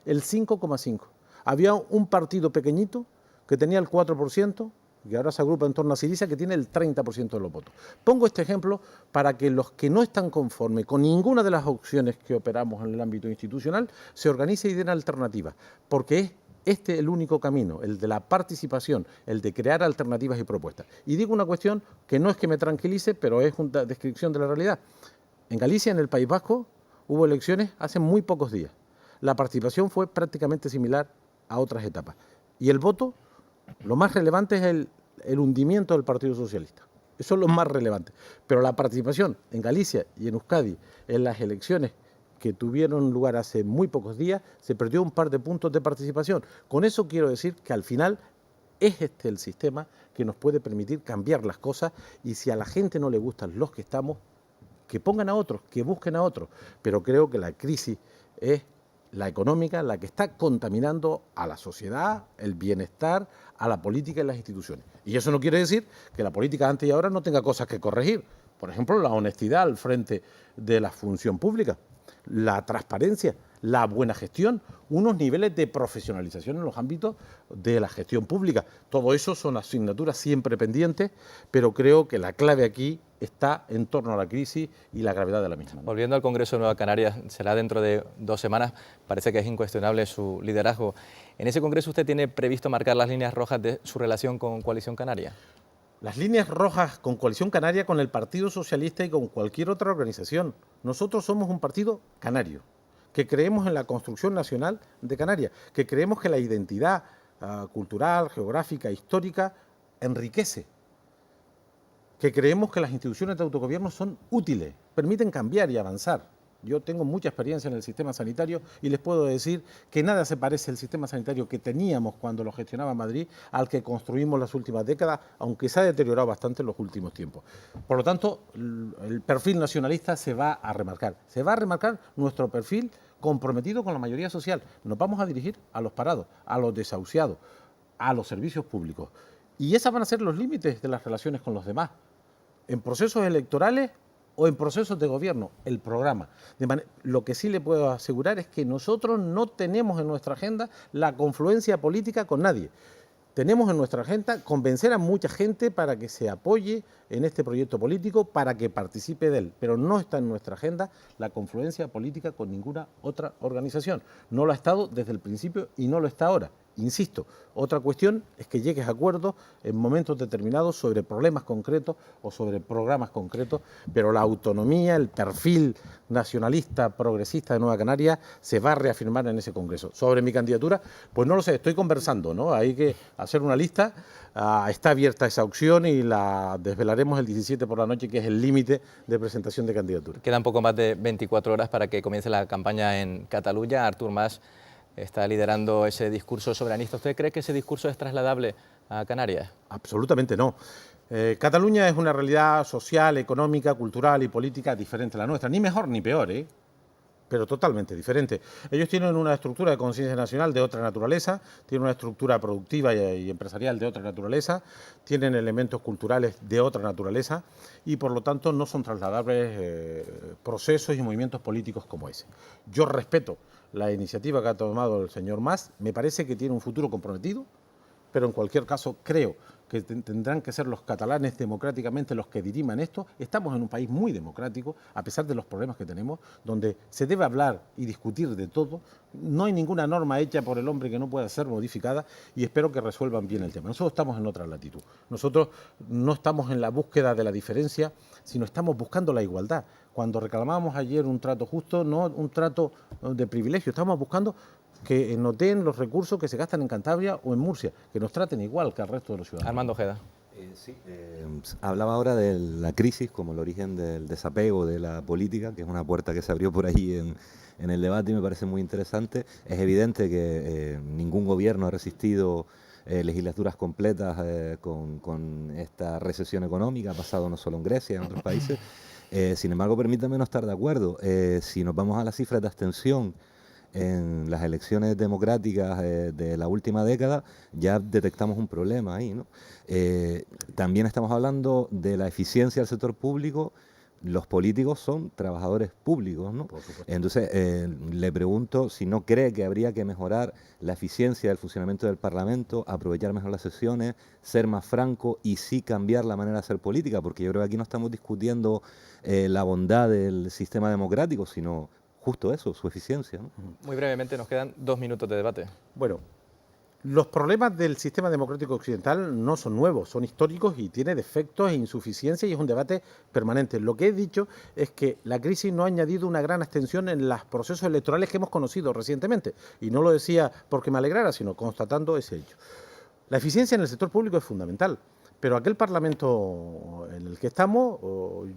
Speaker 7: El 5,5%. Había un partido pequeñito que tenía el 4%, y ahora se agrupa en torno a Syriza, que tiene el 30% de los votos. Pongo este ejemplo para que los que no están conformes con ninguna de las opciones que operamos en el ámbito institucional se organicen y den alternativas, porque es este el único camino, el de la participación, el de crear alternativas y propuestas. Y digo una cuestión que no es que me tranquilice, pero es una descripción de la realidad. En Galicia, en el País Vasco, hubo elecciones hace muy pocos días. La participación fue prácticamente similar a otras etapas. Y el voto, lo más relevante es el hundimiento del Partido Socialista. Eso es lo más relevante. Pero la participación en Galicia y en Euskadi en las elecciones que tuvieron lugar hace muy pocos días, se perdió un par de puntos de participación. Con eso quiero decir que al final Es este el sistema que nos puede permitir cambiar las cosas, y si a la gente no le gustan los que estamos, que pongan a otros, que busquen a otros. Pero creo que la crisis es la económica la que está contaminando a la sociedad, el bienestar, a la política y las instituciones. Y eso no quiere decir que la política antes y ahora no tenga cosas que corregir. Por ejemplo, la honestidad al frente de la función pública, la transparencia, la buena gestión, unos niveles de profesionalización en los ámbitos de la gestión pública. Todo eso son asignaturas siempre pendientes, pero creo que la clave aquí está en torno a la crisis y la gravedad de la misma.
Speaker 1: Volviendo al Congreso de Nueva Canarias, será dentro de 2 semanas, parece que es incuestionable su liderazgo. ¿En ese Congreso usted tiene previsto marcar las líneas rojas de su relación con Coalición Canaria?
Speaker 7: Las líneas rojas con Coalición Canaria, con el Partido Socialista y con cualquier otra organización. Nosotros somos un partido canario, que creemos en la construcción nacional de Canarias, que creemos que la identidad cultural, geográfica, histórica enriquece, que creemos que las instituciones de autogobierno son útiles, permiten cambiar y avanzar. Yo tengo mucha experiencia en el sistema sanitario y les puedo decir que nada se parece al sistema sanitario que teníamos cuando lo gestionaba Madrid al que construimos las últimas décadas, aunque se ha deteriorado bastante en los últimos tiempos. Por lo tanto, el perfil nacionalista se va a remarcar. Se va a remarcar nuestro perfil comprometido con la mayoría social. Nos vamos a dirigir a los parados, a los desahuciados, a los servicios públicos. Y esos van a ser los límites de las relaciones con los demás. En procesos electorales o en procesos de gobierno, el programa. Lo que sí le puedo asegurar es que nosotros no tenemos en nuestra agenda la confluencia política con nadie. Tenemos en nuestra agenda convencer a mucha gente para que se apoye en este proyecto político, para que participe de él, pero no está en nuestra agenda la confluencia política con ninguna otra organización. No lo ha estado desde el principio y no lo está ahora. Insisto, otra cuestión es que llegues a acuerdos en momentos determinados sobre problemas concretos o sobre programas concretos, pero la autonomía, el perfil nacionalista, progresista de Nueva Canarias se va a reafirmar en ese Congreso. Sobre mi candidatura, pues no lo sé, estoy conversando, ¿no? Hay que hacer una lista, está abierta esa opción y la desvelaremos el 17 por la noche, que es el límite de presentación de candidatura.
Speaker 1: Quedan poco más de 24 horas para que comience la campaña en Cataluña. Artur Mas está liderando ese discurso soberanista. ¿Usted cree que ese discurso es trasladable a Canarias?
Speaker 7: Absolutamente no. Cataluña es una realidad social, económica, cultural y política diferente a la nuestra. Ni mejor ni peor, pero totalmente diferente. Ellos tienen una estructura de conciencia nacional de otra naturaleza, tienen una estructura productiva y empresarial de otra naturaleza, tienen elementos culturales de otra naturaleza y por lo tanto no son trasladables procesos y movimientos políticos como ese. Yo respeto la iniciativa que ha tomado el señor Mas, me parece que tiene un futuro comprometido, pero en cualquier caso creo que tendrán que ser los catalanes democráticamente los que diriman esto. Estamos en un país muy democrático, a pesar de los problemas que tenemos, donde se debe hablar y discutir de todo. No hay ninguna norma hecha por el hombre que no pueda ser modificada y espero que resuelvan bien el tema. Nosotros estamos en otra latitud. Nosotros no estamos en la búsqueda de la diferencia, sino estamos buscando la igualdad. Cuando reclamábamos ayer un trato justo, no un trato de privilegio, estamos buscando que nos den los recursos que se gastan en Cantabria o en Murcia, que nos traten igual que al resto de los ciudadanos.
Speaker 1: Armando Ojeda.
Speaker 10: Hablaba ahora de la crisis como el origen del desapego de la política, que es una puerta que se abrió por ahí en el debate y me parece muy interesante. Es evidente que ningún gobierno ha resistido legislaturas completas con esta recesión económica, ha pasado no solo en Grecia, en otros países. Sin embargo, permítame no estar de acuerdo. Si nos vamos a las cifras de abstención en las elecciones democráticas de la última década, ya detectamos un problema ahí, ¿no? También estamos hablando de la eficiencia del sector público. Los políticos son trabajadores públicos, ¿no? Entonces, le pregunto si no cree que habría que mejorar la eficiencia del funcionamiento del Parlamento, aprovechar mejor las sesiones, ser más franco y sí cambiar la manera de hacer política, porque yo creo que aquí no estamos discutiendo la bondad del sistema democrático, sino justo eso, su eficiencia, ¿no?
Speaker 1: Muy brevemente, nos quedan 2 minutos de debate.
Speaker 7: Bueno, los problemas del sistema democrático occidental no son nuevos, son históricos y tiene defectos e insuficiencias y es un debate permanente. Lo que he dicho es que la crisis no ha añadido una gran abstención en los procesos electorales que hemos conocido recientemente. Y no lo decía porque me alegrara, sino constatando ese hecho. La eficiencia en el sector público es fundamental. Pero aquel Parlamento en el que estamos,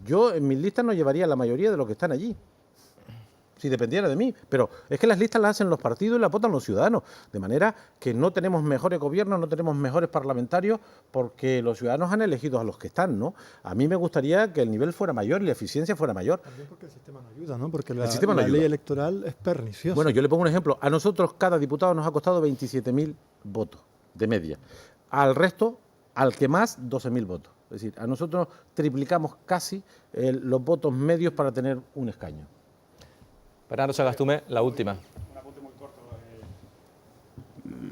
Speaker 7: yo en mis listas no llevaría la mayoría de los que están allí. si dependiera de mí, pero es que las listas las hacen los partidos y las votan los ciudadanos, de manera que no tenemos mejores gobiernos, no tenemos mejores parlamentarios, porque los ciudadanos han elegido a los que están, ¿no? A mí me gustaría que el nivel fuera mayor y la eficiencia fuera mayor.
Speaker 13: También porque el sistema no ayuda, ¿no? Porque la
Speaker 7: sistema no ayuda.
Speaker 13: ley electoral es perniciosa.
Speaker 7: Bueno, yo le pongo un ejemplo. A nosotros cada diputado nos ha costado 27.000 votos de media. Al resto, al que más, 12.000 votos. Es decir, a nosotros triplicamos casi los votos medios para tener un escaño.
Speaker 1: Fernando Sagastume, la última.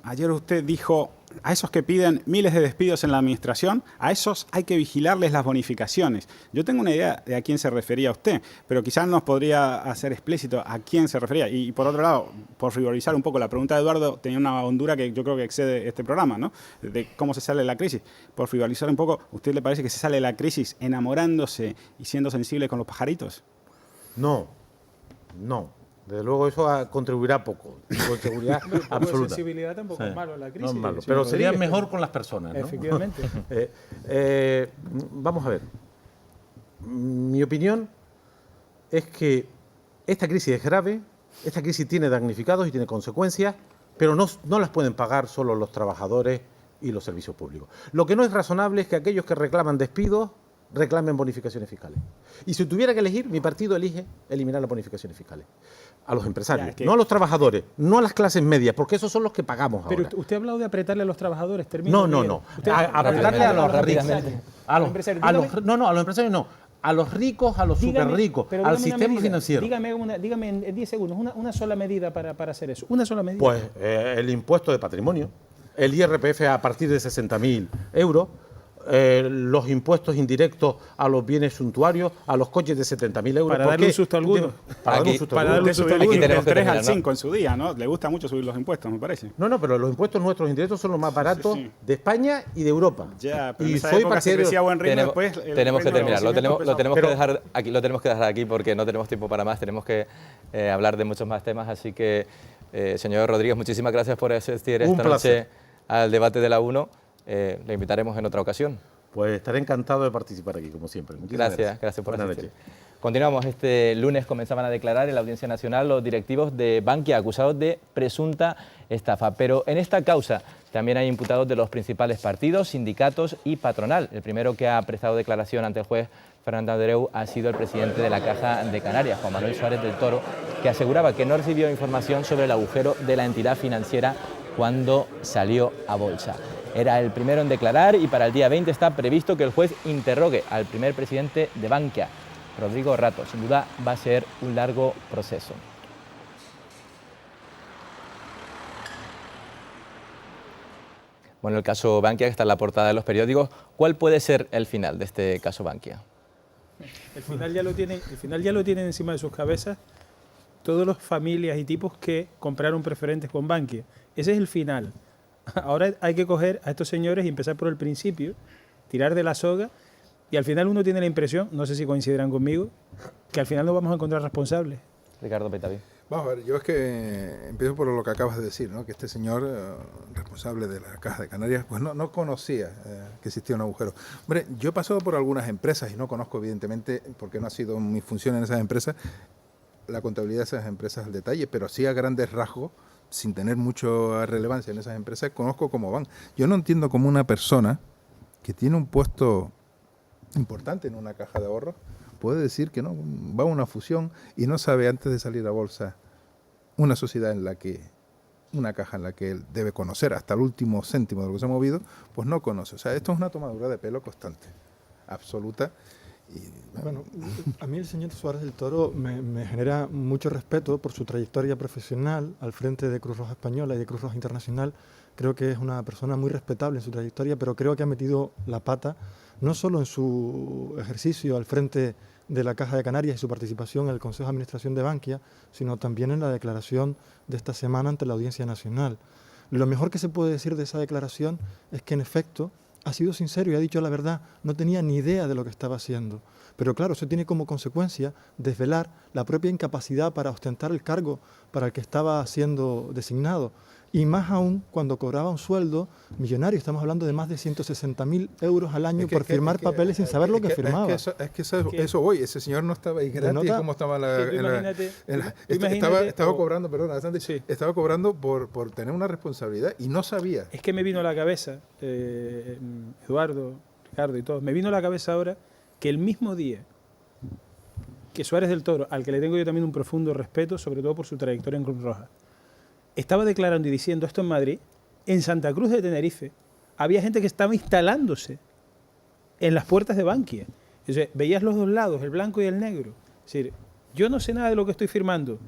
Speaker 12: Ayer usted dijo, a esos que piden miles de despidos en la administración, a esos hay que vigilarles las bonificaciones. Yo tengo una idea de a quién se refería usted, pero quizás nos podría hacer explícito a quién se refería. Y por otro lado, por frivolizar un poco, la pregunta de Eduardo tenía una hondura que yo creo que excede este programa, ¿no? De cómo se sale de la crisis. Por frivolizar un poco, ¿usted le parece que se sale de la crisis enamorándose y siendo sensible con los pajaritos?
Speaker 7: No, no. Desde luego eso contribuirá poco, con seguridad absoluta.
Speaker 9: Sensibilidad tampoco es malo la crisis.
Speaker 7: No es malo, pero sería mejor con las personas, ¿no?
Speaker 9: Efectivamente.
Speaker 7: Vamos a ver. Mi opinión es que esta crisis es grave, esta crisis tiene damnificados y tiene consecuencias, pero no las pueden pagar solo los trabajadores y los servicios públicos. Lo que no es razonable es que aquellos que reclaman despidos reclamen bonificaciones fiscales. Y si tuviera que elegir, mi partido elige eliminar las bonificaciones fiscales. A los empresarios, no a los trabajadores, no a las clases medias, porque esos son los que pagamos ahora.
Speaker 9: Pero usted ha hablado de apretarle a los trabajadores,
Speaker 7: No. Apretarle a los empresarios. A los empresarios no. A los ricos, a los súper ricos, al sistema financiero.
Speaker 9: Dígame en 10 segundos una sola medida para hacer eso. Una sola medida.
Speaker 7: Pues el impuesto de patrimonio, el IRPF a partir de 60.000 euros, los impuestos indirectos a los bienes suntuarios, a los coches de 70.000 euros.
Speaker 9: Para darle un susto a alguno.
Speaker 12: Para darle un susto a alguno. Del 3 al 5 en su día, ¿no? Le gusta mucho subir los impuestos, me parece.
Speaker 7: No, pero los impuestos nuestros indirectos son los más baratos de España y de Europa.
Speaker 12: Ya, pero y soy partidario.
Speaker 1: Tenemos que terminar. Lo tenemos que dejar aquí porque no tenemos tiempo para más. Tenemos que hablar de muchos más temas. Así que, señor Rodríguez, muchísimas gracias por asistir esta noche al debate de la 1. Le invitaremos en otra ocasión.
Speaker 7: Pues estaré encantado de participar aquí, como siempre.
Speaker 1: Gracias por asistir. Continuamos. Este lunes comenzaban a declarar en la Audiencia Nacional los directivos de Bankia acusados de presunta estafa. Pero en esta causa también hay imputados de los principales partidos, sindicatos y patronal. El primero que ha prestado declaración ante el juez Fernando Andreu ha sido el presidente de la Caja de Canarias, Juan Manuel Suárez del Toro, que aseguraba que no recibió información sobre el agujero de la entidad financiera cuando salió a bolsa. Era el primero en declarar y para el día 20 está previsto que el juez interrogue al primer presidente de Bankia, Rodrigo Rato. Sin duda va a ser un largo proceso. Bueno, el caso Bankia, que está en la portada de los periódicos, ¿cuál puede ser el final de este caso Bankia?
Speaker 9: El final ya lo tienen encima de sus cabezas todas las familias y tipos que compraron preferentes con Bankia. Ese es el final. Ahora hay que coger a estos señores y empezar por el principio, tirar de la soga, y al final uno tiene la impresión, no sé si coincidirán conmigo, que al final nos vamos a encontrar responsables.
Speaker 1: Ricardo Petaví.
Speaker 11: Vamos a ver, yo es que empiezo por lo que acabas de decir, ¿no? Que este señor responsable de la Caja de Canarias pues no conocía que existía un agujero. Hombre, yo he pasado por algunas empresas y no conozco evidentemente, porque no ha sido mi función en esas empresas, la contabilidad de esas empresas al detalle, pero sí a grandes rasgos, sin tener mucha relevancia en esas empresas, conozco cómo van. Yo no entiendo cómo una persona que tiene un puesto importante en una caja de ahorros puede decir que no, va a una fusión y no sabe antes de salir a bolsa una sociedad en la que, una caja en la que él debe conocer hasta el último céntimo de lo que se ha movido, pues no conoce. O sea, esto es una tomadura de pelo constante, absoluta. Y,
Speaker 13: bueno, a mí el señor Suárez del Toro me genera mucho respeto por su trayectoria profesional al frente de Cruz Roja Española y de Cruz Roja Internacional. Creo que es una persona muy respetable en su trayectoria, pero creo que ha metido la pata no solo en su ejercicio al frente de la Caja de Canarias y su participación en el Consejo de Administración de Bankia, sino también en la declaración de esta semana ante la Audiencia Nacional. Lo mejor que se puede decir de esa declaración es que en efecto ha sido sincero y ha dicho la verdad, no tenía ni idea de lo que estaba haciendo. Pero claro, eso tiene como consecuencia desvelar la propia incapacidad para ostentar el cargo para el que estaba siendo designado. y más aún cuando cobraba un sueldo millonario. Estamos hablando de más de 160.000 euros al año por firmar papeles sin saber lo que firmaba.
Speaker 11: Eso voy, ese señor no estaba ahí gratis, como estaba estaba cobrando, perdón, estaba cobrando por tener una responsabilidad y no sabía.
Speaker 9: Es que me vino a la cabeza, Eduardo, Ricardo y todos, me vino a la cabeza ahora que el mismo día que Suárez del Toro, al que le tengo yo también un profundo respeto, sobre todo por su trayectoria en Cruz Roja, estaba declarando y diciendo esto en Madrid, en Santa Cruz de Tenerife había gente que estaba instalándose en las puertas de Bankia. Entonces, veías los dos lados, el blanco y el negro. Es decir, yo no sé nada de lo que estoy firmando.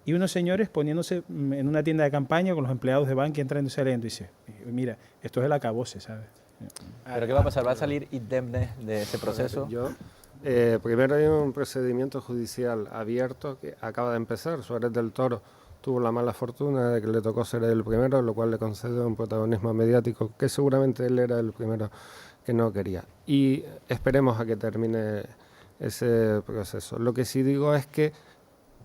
Speaker 9: Y unos señores poniéndose en una tienda de campaña con los empleados de Bankia entrando y saliendo. Y dice, mira, esto es el acabose, ¿sabes?
Speaker 1: ¿Pero qué va a pasar? ¿Va a salir indemne de ese proceso?
Speaker 8: Primero hay un procedimiento judicial abierto que acaba de empezar. Suárez del Toro tuvo la mala fortuna de que le tocó ser el primero, lo cual le concede un protagonismo mediático que seguramente él era el primero que no quería. Y esperemos a que termine ese proceso. Lo que sí digo es que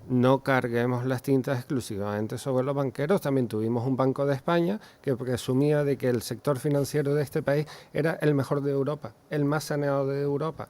Speaker 8: no carguemos las tintas exclusivamente sobre los banqueros. También tuvimos un Banco de España que presumía de que el sector financiero de este país era el mejor de Europa, el más saneado de Europa.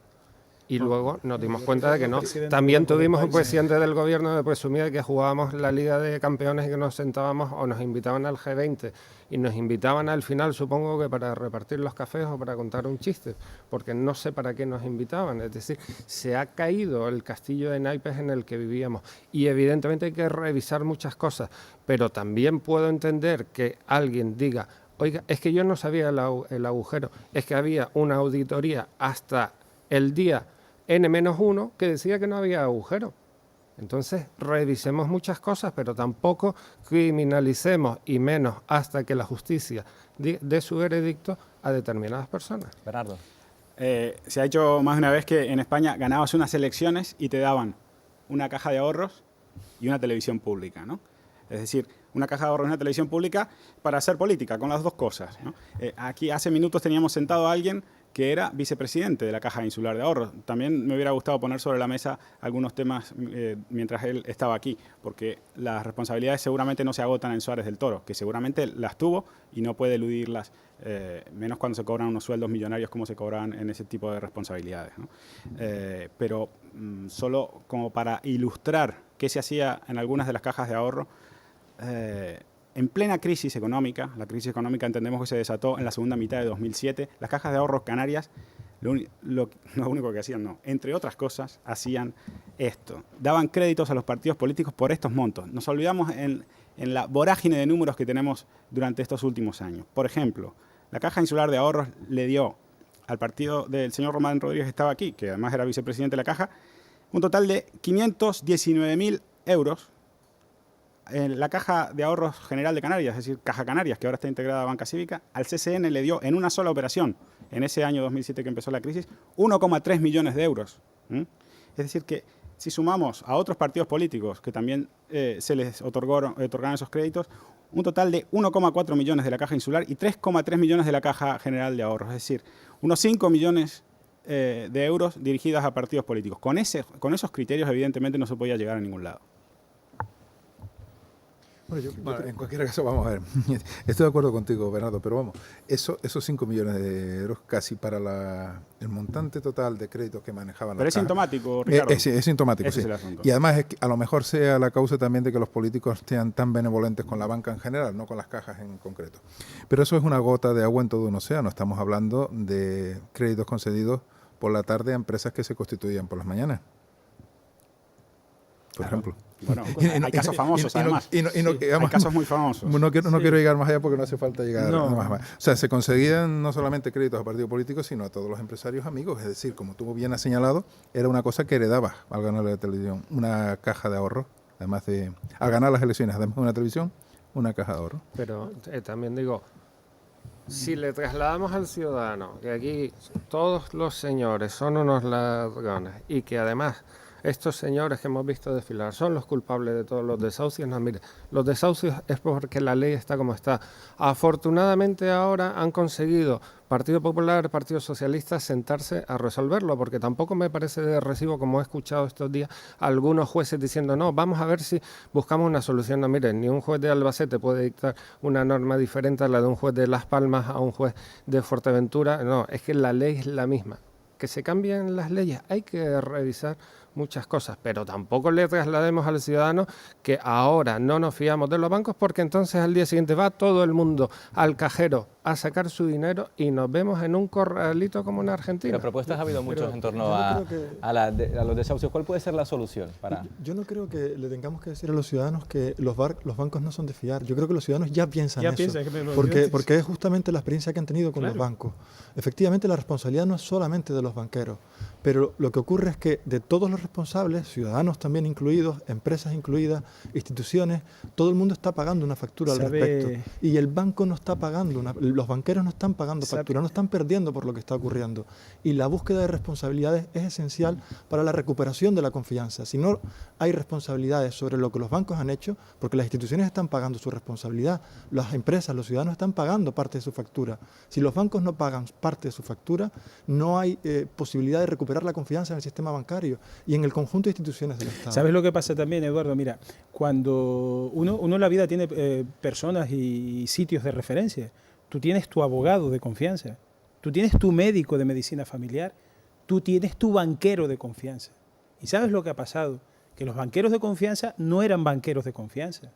Speaker 8: Y luego nos dimos cuenta de que no. También tuvimos un presidente del gobierno que presumía de que jugábamos la Liga de Campeones y que nos sentábamos o nos invitaban al G20 y nos invitaban al final, supongo que para repartir los cafés o para contar un chiste, porque no sé para qué nos invitaban. Es decir, se ha caído el castillo de naipes en el que vivíamos y evidentemente hay que revisar muchas cosas, pero también puedo entender que alguien diga, oiga, es que yo no sabía el agujero, es que había una auditoría hasta el día N-1 que decía que no había agujero. Entonces, revisemos muchas cosas, pero tampoco criminalicemos, y menos hasta que la justicia dé su veredicto a determinadas personas.
Speaker 1: Bernardo.
Speaker 12: Se ha hecho más de una vez que en España ganabas unas elecciones y te daban una caja de ahorros y una televisión pública, ¿no? Es decir, una caja de ahorros y una televisión pública para hacer política, con las dos cosas, ¿no? Aquí hace minutos teníamos sentado a alguien que era vicepresidente de la Caja Insular de Ahorros. También me hubiera gustado poner sobre la mesa algunos temas mientras él estaba aquí, porque las responsabilidades seguramente no se agotan en Suárez del Toro, que seguramente las tuvo y no puede eludirlas, menos cuando se cobran unos sueldos millonarios como se cobraban en ese tipo de responsabilidades, ¿no? Pero solo como para ilustrar qué se hacía en algunas de las cajas de ahorro, en plena crisis económica, la crisis económica entendemos que se desató en la segunda mitad de 2007, las cajas de ahorros canarias, lo único que hacían, entre otras cosas, hacían esto. Daban créditos a los partidos políticos por estos montos. Nos olvidamos en la vorágine de números que tenemos durante estos últimos años. Por ejemplo, la Caja Insular de Ahorros le dio al partido del señor Román Rodríguez, que estaba aquí, que además era vicepresidente de la Caja, un total de 519.000 euros en la Caja de Ahorros General de Canarias, es decir, Caja Canarias, que ahora está integrada a Banca Cívica. Al CCN le dio en una sola operación, en ese año 2007 que empezó la crisis, 1,3 millones de euros. Es decir, que si sumamos a otros partidos políticos que también se les otorgaron esos créditos, un total de 1,4 millones de la Caja Insular y 3,3 millones de la Caja General de Ahorros, es decir, unos 5 millones de euros dirigidos a partidos políticos. Con esos criterios, evidentemente, no se podía llegar a ningún lado.
Speaker 11: Bueno, en cualquier caso, vamos a ver, estoy de acuerdo contigo, Bernardo, pero vamos, esos 5 millones de euros casi para el montante total de créditos que manejaban.
Speaker 12: Pero es sintomático, Ricardo.
Speaker 11: Es sintomático, sí. Y además es que a lo mejor sea la causa también de que los políticos sean tan benevolentes con la banca en general, no con las cajas en concreto. Pero eso es una gota de agua en todo un océano. Estamos hablando de créditos concedidos por la tarde a empresas que se constituían por las mañanas, por ejemplo.
Speaker 12: Bueno, hay casos famosos, además. Hay casos muy famosos.
Speaker 11: No quiero llegar más allá porque no hace falta llegar más. O sea, se conseguían no solamente créditos a partidos políticos, sino a todos los empresarios amigos. Es decir, como tú bien has señalado, era una cosa que heredabas al ganar la televisión, una caja de ahorros, además de, al ganar las elecciones, además de una televisión, una caja de ahorros.
Speaker 8: Pero también digo, si le trasladamos al ciudadano que aquí todos los señores son unos ladrones y que además estos señores que hemos visto desfilar son los culpables de todos los desahucios. No, mire, los desahucios es porque la ley está como está. Afortunadamente ahora han conseguido Partido Popular, Partido Socialista sentarse a resolverlo, porque tampoco me parece de recibo, como he escuchado estos días, algunos jueces diciendo, no, vamos a ver si buscamos una solución. No, miren, ni un juez de Albacete puede dictar una norma diferente a la de un juez de Las Palmas a un juez de Fuerteventura. No, es que la ley es la misma. Que se cambien las leyes, hay que revisar muchas cosas, pero tampoco le traslademos al ciudadano que ahora no nos fiamos de los bancos, porque entonces al día siguiente va todo el mundo al cajero a sacar su dinero y nos vemos en un corralito como en Argentina.
Speaker 1: Pero propuestas ha habido muchas en torno a los desahucios. ¿Cuál puede ser la solución?
Speaker 13: Yo no creo que le tengamos que decir a los ciudadanos que los bancos no son de fiar. Yo creo que los ciudadanos ya piensan eso, porque es justamente la experiencia que han tenido con los bancos. Efectivamente, la responsabilidad no es solamente de los banqueros, pero lo que ocurre es que de todos los responsables, ciudadanos también incluidos, empresas incluidas, instituciones, todo el mundo está pagando una factura al respecto. Y el banco no está pagando, los banqueros no están pagando factura, no están perdiendo por lo que está ocurriendo. Y la búsqueda de responsabilidades es esencial para la recuperación de la confianza. Si no hay responsabilidades sobre lo que los bancos han hecho, porque las instituciones están pagando su responsabilidad, las empresas, los ciudadanos están pagando parte de su factura. Si los bancos no pagan parte de su factura, no hay posibilidad de recuperar la confianza en el sistema bancario y en el conjunto de instituciones del Estado.
Speaker 9: ¿Sabes lo que pasa también, Eduardo? Mira, cuando uno en la vida tiene personas y sitios de referencia, tú tienes tu abogado de confianza, tú tienes tu médico de medicina familiar, tú tienes tu banquero de confianza. ¿Y sabes lo que ha pasado? Que los banqueros de confianza no eran banqueros de confianza.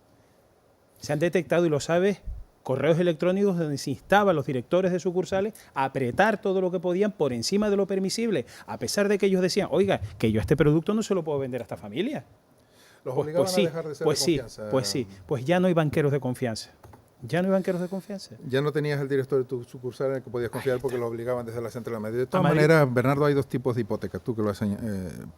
Speaker 9: Se han detectado, y lo sabes, correos electrónicos donde se instaba a los directores de sucursales a apretar todo lo que podían por encima de lo permisible, a pesar de que ellos decían, oiga, que yo este producto no se lo puedo vender a esta familia.
Speaker 11: Los obligaban a dejar de ser de confianza.
Speaker 9: Pues ya no hay banqueros de confianza. Ya no hay banqueros de confianza.
Speaker 11: Ya no tenías el director de tu sucursal en el que podías confiar porque lo obligaban desde la central de Madrid. De todas maneras, Bernardo, hay dos tipos de hipotecas. Tú que lo has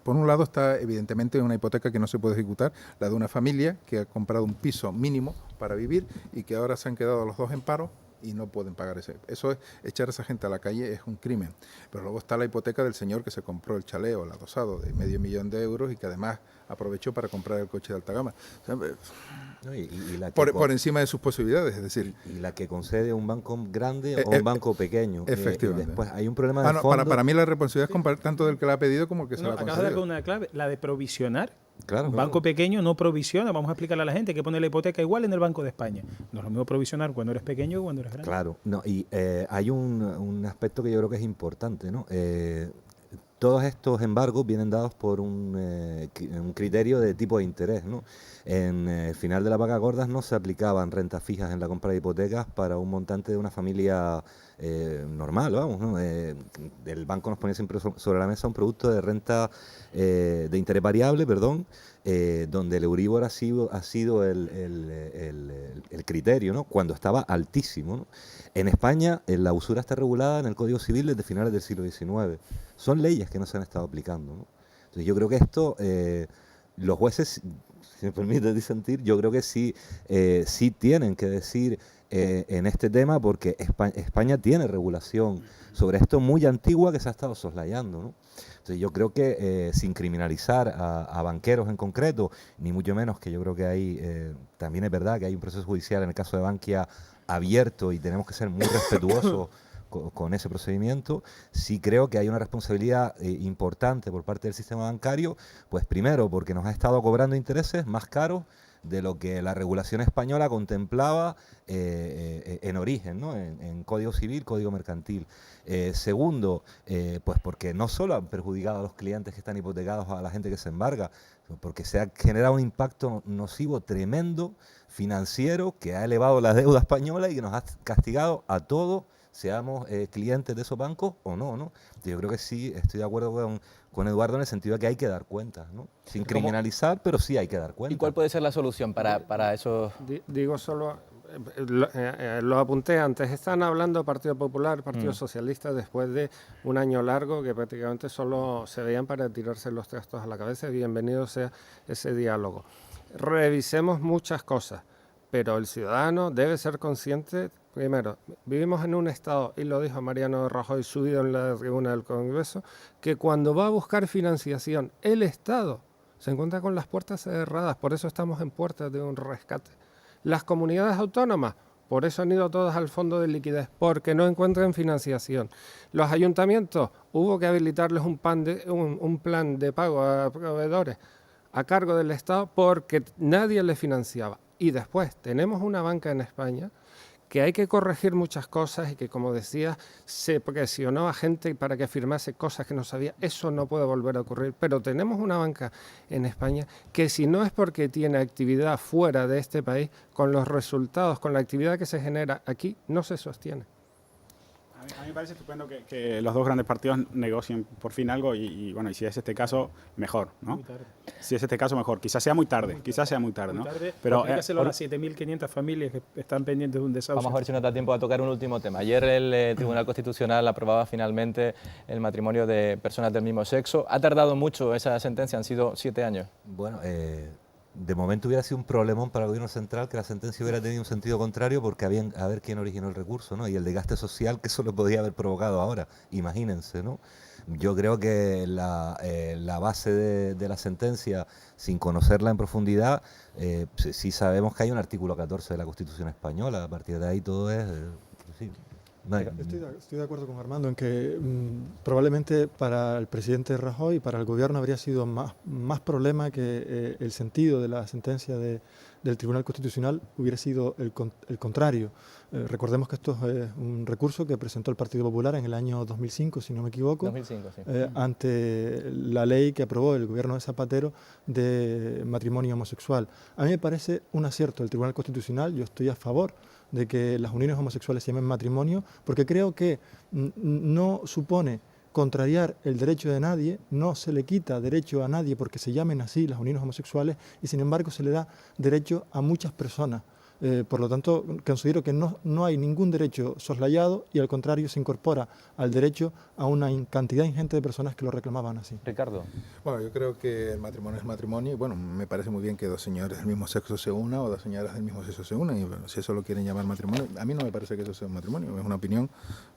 Speaker 11: por un lado está evidentemente una hipoteca que no se puede ejecutar, la de una familia que ha comprado un piso mínimo para vivir y que ahora se han quedado los dos en paro y no pueden pagar ese. Eso es echar a esa gente a la calle, es un crimen. Pero luego está la hipoteca del señor que se compró el chaleo, el adosado de $500,000 de euros y que además aprovechó para comprar el coche de alta gama. O sea, por encima de sus posibilidades, es decir.
Speaker 10: Y la que concede un banco grande o un banco pequeño.
Speaker 11: Efectivamente.
Speaker 10: Después hay un problema de fondo.
Speaker 11: Para mí la responsabilidad es tanto del que la ha pedido como el que se la ha concedido.
Speaker 9: Acabas de dar con una clave, la de provisionar.
Speaker 10: Claro,
Speaker 9: un banco pequeño no provisiona, vamos a explicarle a la gente que pone la hipoteca igual en el Banco de España. No es lo mismo provisionar cuando eres pequeño que cuando eres grande.
Speaker 10: Claro, no, y hay un aspecto que yo creo que es importante, ¿no? Todos estos embargos vienen dados por un criterio de tipo de interés, ¿no? En el final de la vaca gordas no se aplicaban rentas fijas en la compra de hipotecas para un montante de una familia normal, vamos, ¿no? El banco nos ponía siempre sobre la mesa un producto de renta de interés variable, donde el Euribor ha sido el criterio, ¿no? Cuando estaba altísimo, ¿no? En España la usura está regulada en el Código Civil desde finales del siglo XIX. Son leyes que no se han estado aplicando, ¿no? Entonces yo creo que esto, los jueces, si me permite disentir, yo creo que sí tienen que decir en este tema, porque España tiene regulación sobre esto muy antigua que se ha estado soslayando, ¿no? Entonces yo creo que sin criminalizar a banqueros en concreto, ni mucho menos, que yo creo que hay, también es verdad que hay un proceso judicial en el caso de Bankia abierto y tenemos que ser muy respetuosos con ese procedimiento, sí creo que hay una responsabilidad importante por parte del sistema bancario, pues primero porque nos ha estado cobrando intereses más caros de lo que la regulación española contemplaba en origen, ¿no? En Código Civil, Código Mercantil. Segundo, pues porque no solo han perjudicado a los clientes que están hipotecados, a la gente que se embarga, porque se ha generado un impacto nocivo tremendo, financiero, que ha elevado la deuda española y que nos ha castigado a todos, seamos clientes de esos bancos o no, ¿no? Yo creo que sí, estoy de acuerdo con Eduardo en el sentido de que hay que dar cuenta, ¿no? Sin criminalizar, pero sí hay que dar cuenta.
Speaker 1: ¿Y cuál puede ser la solución para esos...?
Speaker 8: Digo solo, lo apunté antes, están hablando Partido Popular, Partido Socialista, después de un año largo que prácticamente solo se veían para tirarse los trastos a la cabeza. Bienvenido sea ese diálogo. Revisemos muchas cosas, pero el ciudadano debe ser consciente. Primero, vivimos en un Estado, y lo dijo Mariano Rajoy subido en la tribuna del Congreso, que cuando va a buscar financiación, el Estado se encuentra con las puertas cerradas, por eso estamos en puertas de un rescate. Las comunidades autónomas, por eso han ido todas al fondo de liquidez, porque no encuentran financiación. Los ayuntamientos, hubo que habilitarles un plan de pago a proveedores a cargo del Estado porque nadie les financiaba. Y después tenemos una banca en España que hay que corregir muchas cosas y que, como decía, se presionó a gente para que firmase cosas que no sabía. Eso no puede volver a ocurrir. Pero tenemos una banca en España que, si no es porque tiene actividad fuera de este país, con los resultados, con la actividad que se genera aquí, no se sostiene.
Speaker 12: A mí me parece estupendo que los dos grandes partidos negocien por fin algo bueno, y si es este caso, mejor, ¿no? Si es este caso, mejor. Quizás sea muy tarde, ¿no?
Speaker 9: Pero aplícaselo a las 7.500 familias que están pendientes de un desahucio.
Speaker 1: Vamos a ver si nos da tiempo a tocar un último tema. Ayer el Tribunal Constitucional aprobaba finalmente el matrimonio de personas del mismo sexo. ¿Ha tardado mucho esa sentencia? Han sido 7 años.
Speaker 10: Bueno, de momento hubiera sido un problemón para el Gobierno central que la sentencia hubiera tenido un sentido contrario, porque a ver quién originó el recurso, ¿no? Y el desgaste social que eso lo podía haber provocado ahora, imagínense, ¿no? Yo creo que la base de la sentencia, sin conocerla en profundidad, sí sabemos que hay un artículo 14 de la Constitución española. A partir de ahí todo es... sí.
Speaker 13: Estoy de acuerdo con Armando en que probablemente para el presidente Rajoy y para el gobierno habría sido más problema que el sentido de la sentencia del Tribunal Constitucional hubiera sido el contrario. Recordemos que esto es un recurso que presentó el Partido Popular en el año 2005, si no me equivoco,
Speaker 1: 2005, sí.
Speaker 13: Ante la ley que aprobó el gobierno de Zapatero de matrimonio homosexual. A mí me parece un acierto el Tribunal Constitucional, yo estoy a favor de que las uniones homosexuales se llamen matrimonio, porque creo que no supone contrariar el derecho de nadie, no se le quita derecho a nadie porque se llamen así las uniones homosexuales, y sin embargo se le da derecho a muchas personas. Por lo tanto, considero que no hay ningún derecho soslayado y al contrario se incorpora al derecho a una cantidad ingente de personas que lo reclamaban así.
Speaker 1: Ricardo.
Speaker 11: Bueno, yo creo que el matrimonio es matrimonio y bueno, me parece muy bien que dos señores del mismo sexo se unan o dos señoras del mismo sexo se unan y bueno, si eso lo quieren llamar matrimonio, a mí no me parece que eso sea un matrimonio, es una opinión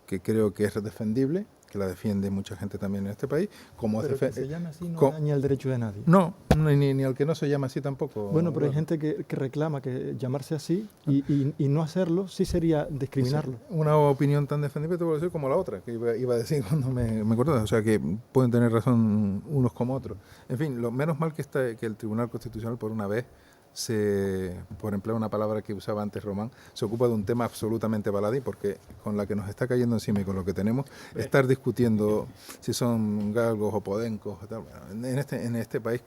Speaker 11: que creo que es defendible, que la defiende mucha gente también en este país. Como
Speaker 13: pero que se llama así no daña el derecho de nadie.
Speaker 11: No, ni al que no se llama así tampoco.
Speaker 13: Bueno, pero hay gente que reclama que llamarse así y no hacerlo sí sería discriminarlo.
Speaker 11: O sea, una opinión tan defendible te voy a decir como la otra, que iba a decir cuando me acordé. O sea, que pueden tener razón unos como otros. En fin, lo menos mal que el Tribunal Constitucional por una vez por emplear una palabra que usaba antes Román, se ocupa de un tema absolutamente baladí, porque con la que nos está cayendo encima y con lo que tenemos, estar discutiendo si son galgos o podencos, en este país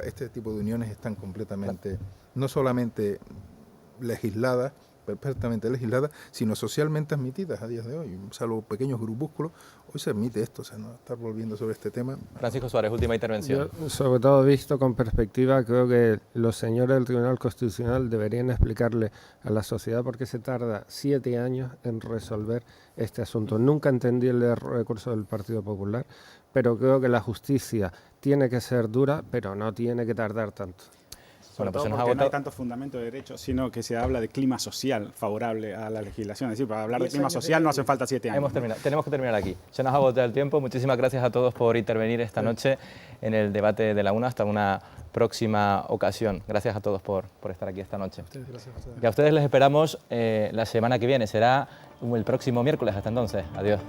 Speaker 11: este tipo de uniones están completamente, no solamente legisladas, perfectamente legisladas, sino socialmente admitidas a días de hoy, salvo pequeños grupúsculos. Hoy se admite esto, o sea, no estar volviendo sobre este tema.
Speaker 1: Francisco Suárez, última intervención.
Speaker 8: Yo, sobre todo visto con perspectiva, creo que los señores del Tribunal Constitucional deberían explicarle a la sociedad por qué se tarda 7 años en resolver este asunto. Nunca entendí el recurso del Partido Popular, pero creo que la justicia tiene que ser dura, pero no tiene que tardar tanto.
Speaker 12: Sobre todo porque no hay tanto fundamento de derecho, sino que se habla de clima social favorable a la legislación. Es decir, para hablar de clima social no hacen falta 7 años.
Speaker 1: Tenemos que terminar aquí. Se nos ha agotado el tiempo. Muchísimas gracias a todos por intervenir esta noche en el debate de la UNA. Hasta una próxima ocasión. Gracias a todos por estar aquí esta noche. Y a ustedes les esperamos la semana que viene. Será el próximo miércoles. Hasta entonces. Adiós.